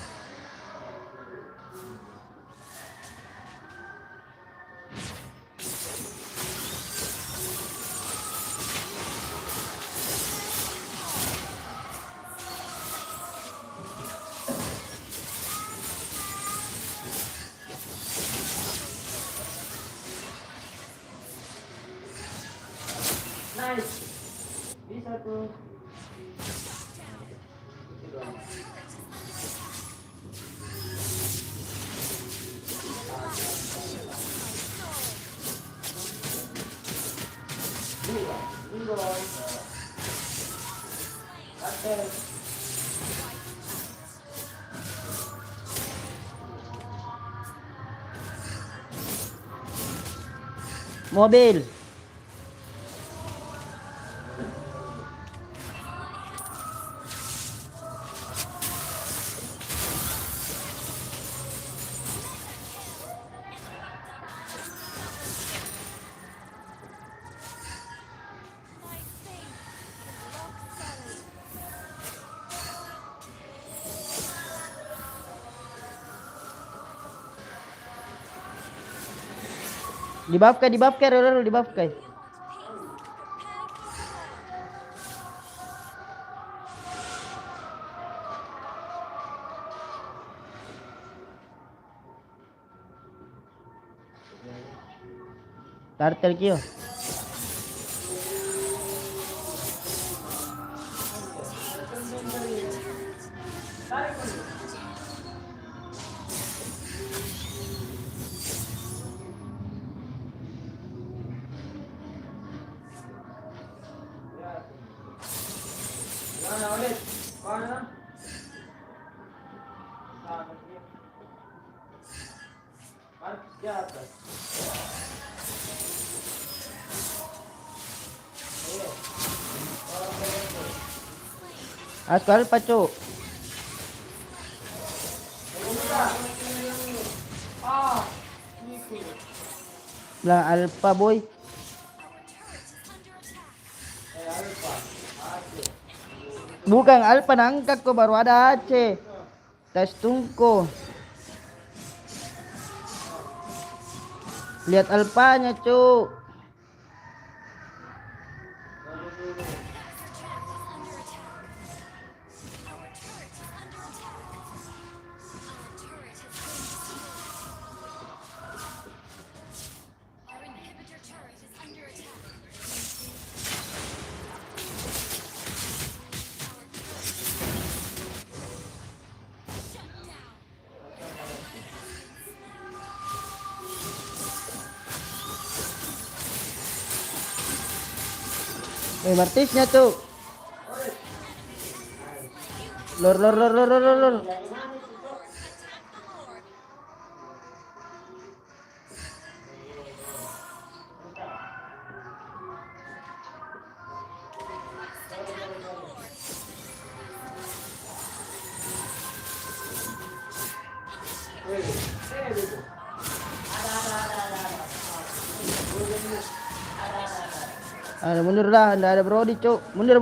[SPEAKER 1] Nice. Bisa tuh.
[SPEAKER 3] Our turret is under attack.
[SPEAKER 1] Dua. Dua. Atas.
[SPEAKER 2] Mobil.
[SPEAKER 3] My faith is rock solid.
[SPEAKER 2] Di buff ka, Roro, di buff ka.
[SPEAKER 3] You want peace? Prepare for war.
[SPEAKER 2] Turtle Q.
[SPEAKER 1] Tarik mo. Yan. Yan na ulit. Paano na? Saan niya? Paano siya atas? Ayan. Parang ganito.
[SPEAKER 2] Aku alpha, Cuk. Bilang alpha, boy.
[SPEAKER 3] Our turret is under attack.
[SPEAKER 2] Bukan alpha nangkap ko baru ada Aceh. Tes tungko. Lihat alpanya, Cuk.
[SPEAKER 3] Our inhibitor turret is under attack. Shut down.
[SPEAKER 2] Martisnya, Cuk. Lor. Ada mundur lah, ndak ada Brody, Cuk. Mundur.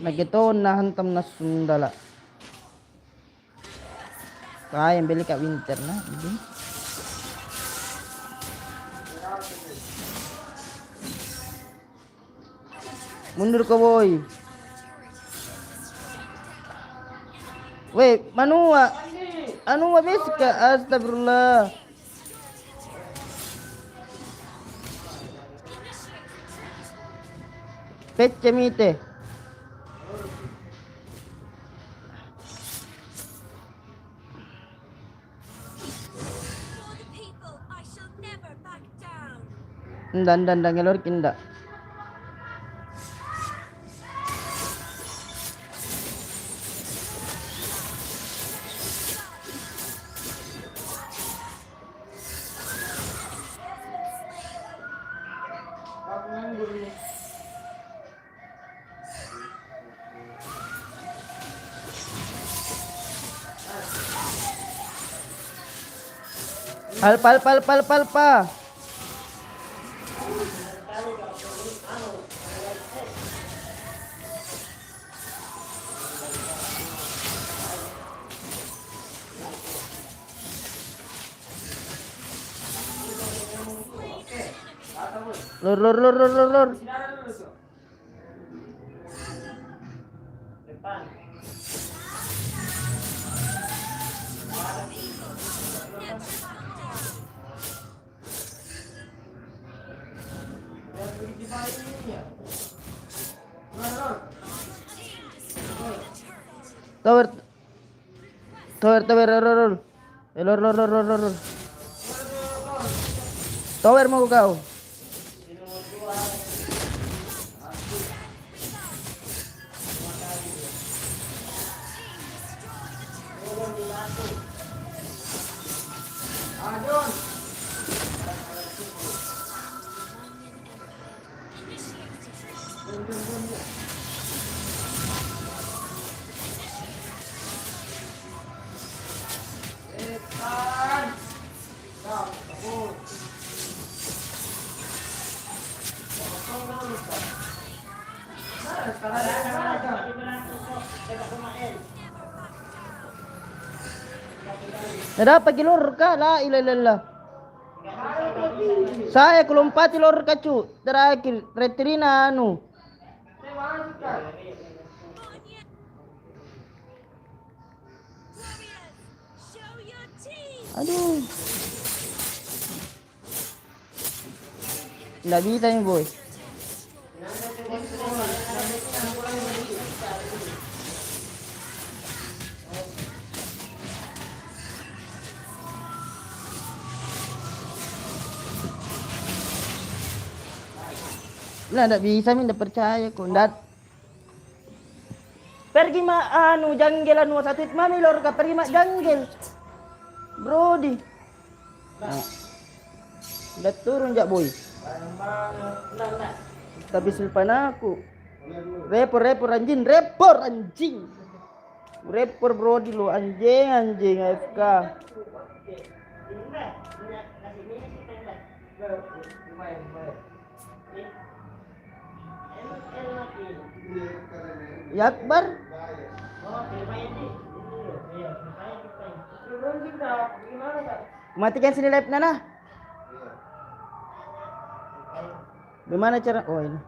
[SPEAKER 2] Nagito na hantam na sundala. Kaya beli kak winter na. Hindi. Mundur ko, boy. Weh, manua. Anu mabis ka? Astagfirullah. Pecce mite.
[SPEAKER 3] For the people, I shall never back down.
[SPEAKER 2] Dan ngelor kinda. Alpa. Lor.
[SPEAKER 1] Depan.
[SPEAKER 2] Tower. Roll. Lor. Tower mau kau. Ada apa lor ka? La ilalala. Saya kelompati lor kacu. Terakhir retrina anu.
[SPEAKER 3] Show your teeth.
[SPEAKER 2] Aduh. Nggak bisa nih, boy. Lah, nggak bisa, min, nggak percaya kok. Nggak. Pergi jungle anu satu it mami lor ka pergi jungle. Brody. Nah. Udah turun jak boy.
[SPEAKER 1] Nah.
[SPEAKER 2] Tapi silpan aku. Repor anjing. Repor Brody lu anjing AFK. Ya Akbar. Matikan sini live Nana. Gimana cara? Oh ini.